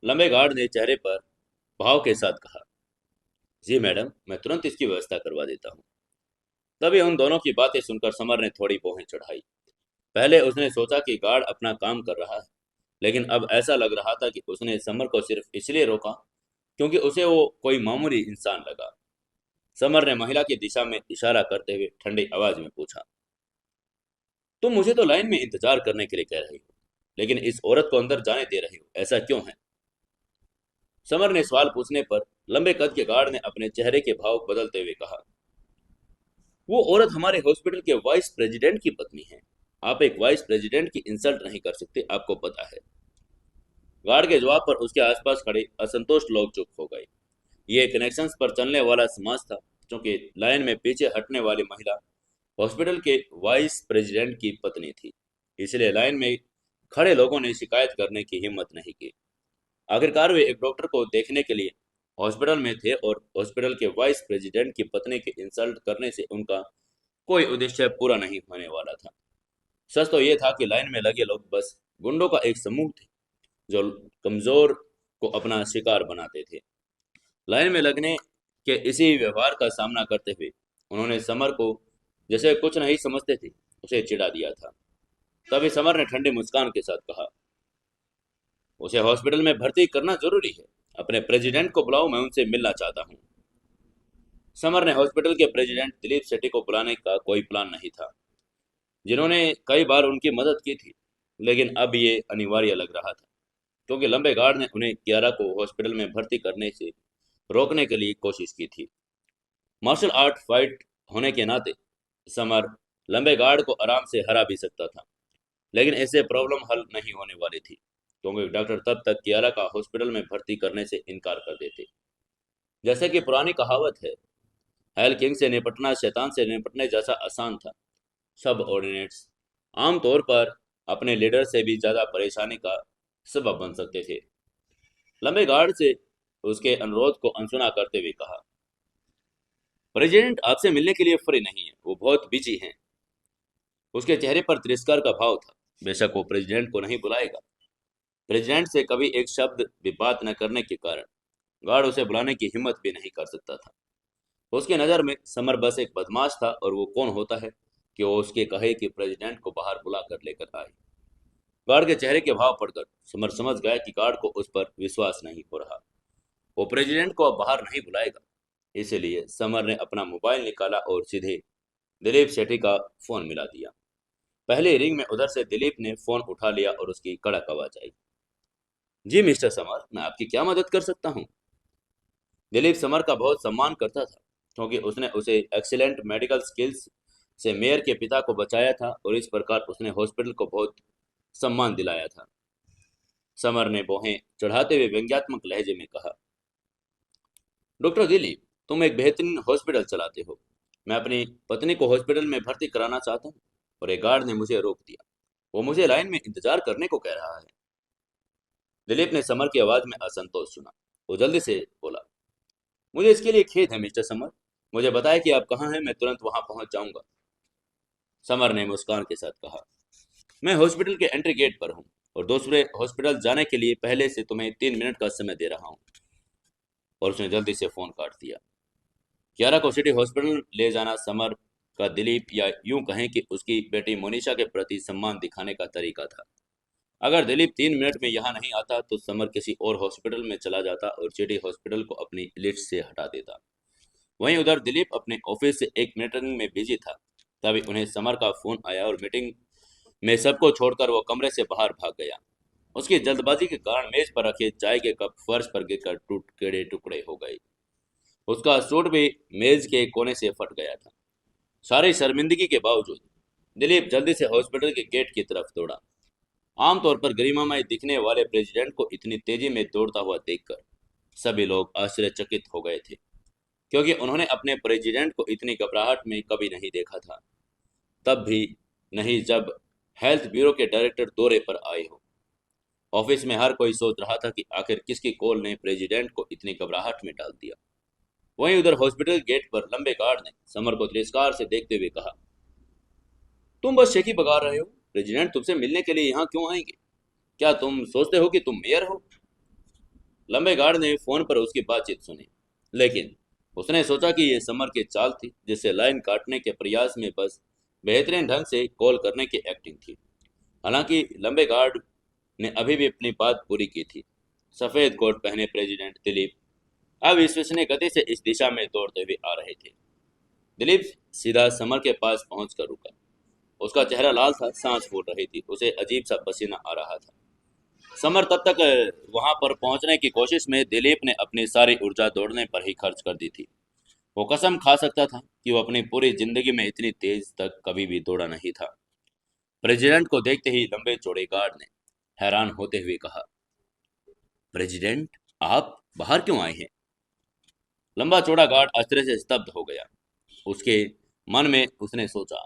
लंबे गार्ड ने चेहरे पर भाव के साथ कहा, जी मैडम, मैं तुरंत इसकी व्यवस्था करवा देता हूँ। तभी उन दोनों की बातें सुनकर समर ने थोड़ी भौहें चढ़ाई। पहले उसने सोचा कि गार्ड अपना काम कर रहा है, लेकिन अब ऐसा लग रहा था कि उसने समर को सिर्फ इसलिए रोका क्योंकि उसे वो कोई मामूली इंसान लगा। समर ने महिला की दिशा में इशारा करते हुए ठंडी आवाज में पूछा, तुम मुझे तो लाइन में इंतजार करने के लिए कह रही हो, लेकिन इस औरत को अंदर जाने दे रही हो, ऐसा क्यों है? समर ने सवाल पूछने पर लंबे कद के गार्ड ने अपने चेहरे के भाव बदलते हुए कहा, वो औरत हमारे हॉस्पिटल के वाइस प्रेसिडेंट की पत्नी है। आप एक वाइस प्रेसिडेंट की इंसल्ट नहीं कर सकते, आपको पता है। गार्ड के जवाब पर उसके आसपास खड़े असंतुष्ट लोग चुप हो गए। ये कनेक्शंस पर चलने वाला समाज था, क्योंकि लाइन में पीछे हटने वाली महिला हॉस्पिटल के वाइस प्रेसिडेंट की पत्नी थी। इसलिए लाइन में खड़े लोगों ने शिकायत करने की हिम्मत नहीं की। आखिरकार वे एक डॉक्टर को देखने के लिए हॉस्पिटल में थे और हॉस्पिटल के वाइस प्रेसिडेंट की पत्नी की इंसल्ट करने से उनका कोई उद्देश्य पूरा नहीं होने वाला था। सच तो ये था कि लाइन में लगे लोग बस गुंडों का एक समूह थे जो कमजोर को अपना शिकार बनाते थे। लाइन में लगने के इसी व्यवहार का सामना करते हुए उन्होंने समर को, जैसे कुछ नहीं समझते थे, उसे चिढ़ा दिया था। तभी समर ने ठंडी मुस्कान के साथ कहा, उसे हॉस्पिटल में भर्ती करना जरूरी है। अपने प्रेसिडेंट को बुलाओ, मैं उनसे मिलना चाहता हूँ। समर ने हॉस्पिटल के प्रेसिडेंट दिलीप शेट्टी को बुलाने का कोई प्लान नहीं था, जिन्होंने कई बार उनकी मदद की थी, लेकिन अब ये अनिवार्य लग रहा था, क्योंकि लंबे गार्ड ने उन्हें कियारा को हॉस्पिटल में भर्ती करने से रोकने के लिए कोशिश की थी। मार्शल आर्ट फाइट होने के नाते समर लंबे गार्ड को आराम से हरा भी सकता था, लेकिन ऐसे प्रॉब्लम हल नहीं होने वाली थी, क्योंकि डॉक्टर तब तक कियारा का हॉस्पिटल में भर्ती करने से इनकार कर देते। जैसे कि पुरानी कहावत है, हेल किंग से निपटना शैतान से निपटने जैसा आसान था। सब ऑर्डिनेट्स आमतौर पर अपने लीडर से भी ज्यादा परेशानी का सबब बन सकते थे। लंबे गार्ड से उसके अनुरोध को अनसुना करते हुए कहा, प्रेसिडेंट आपसे मिलने के लिए फ्री नहीं है, वो बहुत बिजी हैं। उसके चेहरे पर तिरस्कार का भाव था। बेशक वो प्रेसिडेंट को नहीं बुलाएगा। प्रेसिडेंट से कभी एक शब्द भी बात न करने के कारण गार्ड उसे बुलाने की हिम्मत भी नहीं कर सकता था। उसकी नज़र में समर बस एक बदमाश था, और वो कौन होता है कि वो उसके कहे कि प्रेसिडेंट को बाहर बुला कर लेकर आए। गार्ड के चेहरे के भाव पढ़कर समर समझ गया कि गार्ड को उस पर विश्वास नहीं हो रहा। वो प्रेसिडेंट को अब बाहर नहीं बुलाएगा। इसलिए समर ने अपना मोबाइल निकाला और सीधे दिलीप शेट्टी का फोन मिला दिया। पहले रिंग में उधर से दिलीप ने फोन उठा लिया और उसकी कड़क आवाज आई, जी मिस्टर समर, मैं आपकी क्या मदद कर सकता हूँ। दिलीप समर का बहुत सम्मान करता था, क्योंकि उसने उसे एक्सीलेंट मेडिकल स्किल्स से मेयर के पिता को बचाया था, और इस प्रकार उसने हॉस्पिटल को बहुत सम्मान दिलाया था। समर ने भौहें चढ़ाते हुए व्यंग्यात्मक लहजे में कहा, डॉक्टर दिलीप, तुम एक बेहतरीन हॉस्पिटल चलाते हो। मैं अपनी पत्नी को हॉस्पिटल में भर्ती कराना चाहता हूँ, और एक गार्ड ने मुझे रोक दिया। वो मुझे लाइन में इंतजार करने को कह रहा है। दिलीप ने समर की आवाज में असंतोष सुना। वो जल्दी से बोला, मुझे इसके लिए खेद है मिस्टर समर। मुझे बताया कि आप कहाँ हैं, मैं तुरंत वहां पहुंच जाऊंगा। समर ने मुस्कान के साथ कहा, मैं हॉस्पिटल के एंट्री गेट पर हूँ, और दूसरे हॉस्पिटल जाने के लिए पहले से तुम्हें 3 मिनट का समय दे रहा हूँ। और उसने जल्दी से फोन काट दिया। कियारा को सिटी हॉस्पिटल ले जाना समर का दिलीप, या यूं कहें कि उसकी बेटी मोनिशा के प्रति सम्मान दिखाने का तरीका था। अगर दिलीप 3 मिनट में यहाँ नहीं आता तो समर किसी और हॉस्पिटल में चला जाता और सिटी हॉस्पिटल को अपनी लिस्ट से हटा देता। वहीं उधर दिलीप अपने ऑफिस से एक मीटिंग में बिजी था। तभी उन्हें समर का फोन आया, और मीटिंग में सबको छोड़कर वो कमरे से बाहर भाग गया। उसकी जल्दबाजी के कारण मेज पर रखे चाय के कप फर्श पर गिरकर टुकड़े टुकड़े हो गए। उसका सूट भी मेज के कोने से फट गया था। सारी शर्मिंदगी के बावजूद दिलीप जल्दी से हॉस्पिटल के गेट की तरफ दौड़ा। आमतौर पर गरिमामय दिखने वाले प्रेसिडेंट को इतनी तेजी में दौड़ता हुआ देखकर सभी लोग आश्चर्यचकित हो गए थे, क्योंकि उन्होंने अपने प्रेसिडेंट को इतनी घबराहट में कभी नहीं देखा था, तब भी नहीं जब हेल्थ ब्यूरो के डायरेक्टर दौरे पर आए हो। ऑफिस में हर कोई सोच रहा था कि आखिर किसकी कॉल ने प्रेसिडेंट को इतनी घबराहट में डाल दिया। वहीं उधर हॉस्पिटल गेट पर लंबे गार्ड ने समर को तिरस्कार से देखते हुए कहा, तुम बस शेखी बगा रहे हो। प्रेसिडेंट तुमसे मिलने के लिए यहाँ क्यों आएंगे? क्या तुम सोचते हो कि तुम मेयर हो? लंबे गार्ड ने फोन पर उसकी बातचीत सुनी, लेकिन उसने सोचा कि यह समर की चाल थी, जिससे लाइन काटने के प्रयास में बस बेहतरीन ढंग से कॉल करने की एक्टिंग थी। हालांकि लंबे गार्ड ने अभी भी अपनी बात पूरी की थी। सफेद कोट पहने प्रेसिडेंट दिलीप अब विश्वसनीय गति से इस दिशा में दौड़ते हुए आ रहे थे। दिलीप सीधा समर के पास पहुंचकर रुका। उसका चेहरा लाल था, सांस फूल रही थी, उसे अजीब सा पसीना आ रहा था। समर तब तक वहां पर पहुंचने की कोशिश में दिलीप ने अपनी सारी ऊर्जा दौड़ने पर ही खर्च कर दी थी। वो कसम खा सकता था कि वो अपनी पूरी जिंदगी में इतनी तेज तक कभी भी दौड़ा नहीं था। प्रेसिडेंट को देखते ही लंबे चौड़े गार्ड ने हैरान होते हुए कहा, प्रेसिडेंट, आप बाहर क्यों आए हैं? लंबा चौड़ा गार्ड आश्चर्य से स्तब्ध हो गया। उसके मन में उसने सोचा,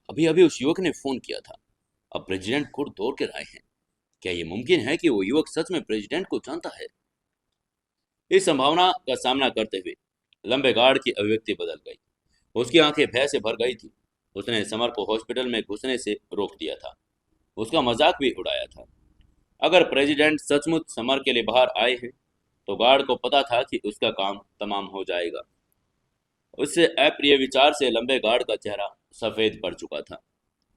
अभी अभी उस युवक ने फोन किया था, अब प्रेसिडेंट खुद दौड़ कर आए हैं। क्या ये मुमकिन है कि वो युवक सच में प्रेसिडेंट को जानता है? इस संभावना का सामना करते हुए लंबे गार्ड की अभिव्यक्ति बदल गई। उसकी आंखें भय से भर गई थी। उसने समर को हॉस्पिटल में घुसने से रोक दिया था, उसका मजाक भी उड़ाया था। अगर प्रेसिडेंट सचमुच समर के लिए बाहर आए हैं तो गार्ड को पता था कि उसका काम तमाम हो जाएगा। उससे अप्रिय विचार से लंबे गार्ड का चेहरा सफेद पड़ चुका था,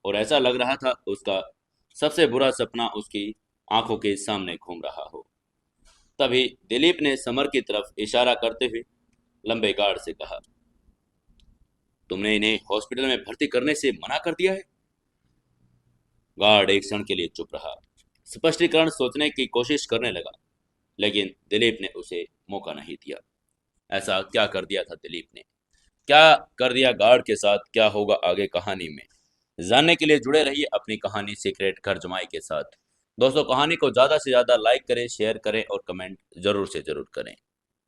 और ऐसा लग रहा था उसका सबसे बुरा सपना उसकी आंखों के सामने घूम रहा हो। तभी दिलीप ने समर की तरफ इशारा करते हुए लंबे गार्ड से कहा, तुमने इन्हें हॉस्पिटल में भर्ती करने से मना कर दिया है? गार्ड एक क्षण के लिए चुप रहा, स्पष्टीकरण सोचने की कोशिश करने लगा, लेकिन दिलीप ने उसे मौका नहीं दिया। ऐसा क्या कर दिया था दिलीप ने? क्या कर दिया गार्ड के साथ? क्या होगा आगे कहानी में? जानने के लिए जुड़े रहिए अपनी कहानी सीक्रेट घर जमाई के साथ। दोस्तों, कहानी को ज़्यादा से ज़्यादा लाइक करें, शेयर करें और कमेंट ज़रूर से ज़रूर करें।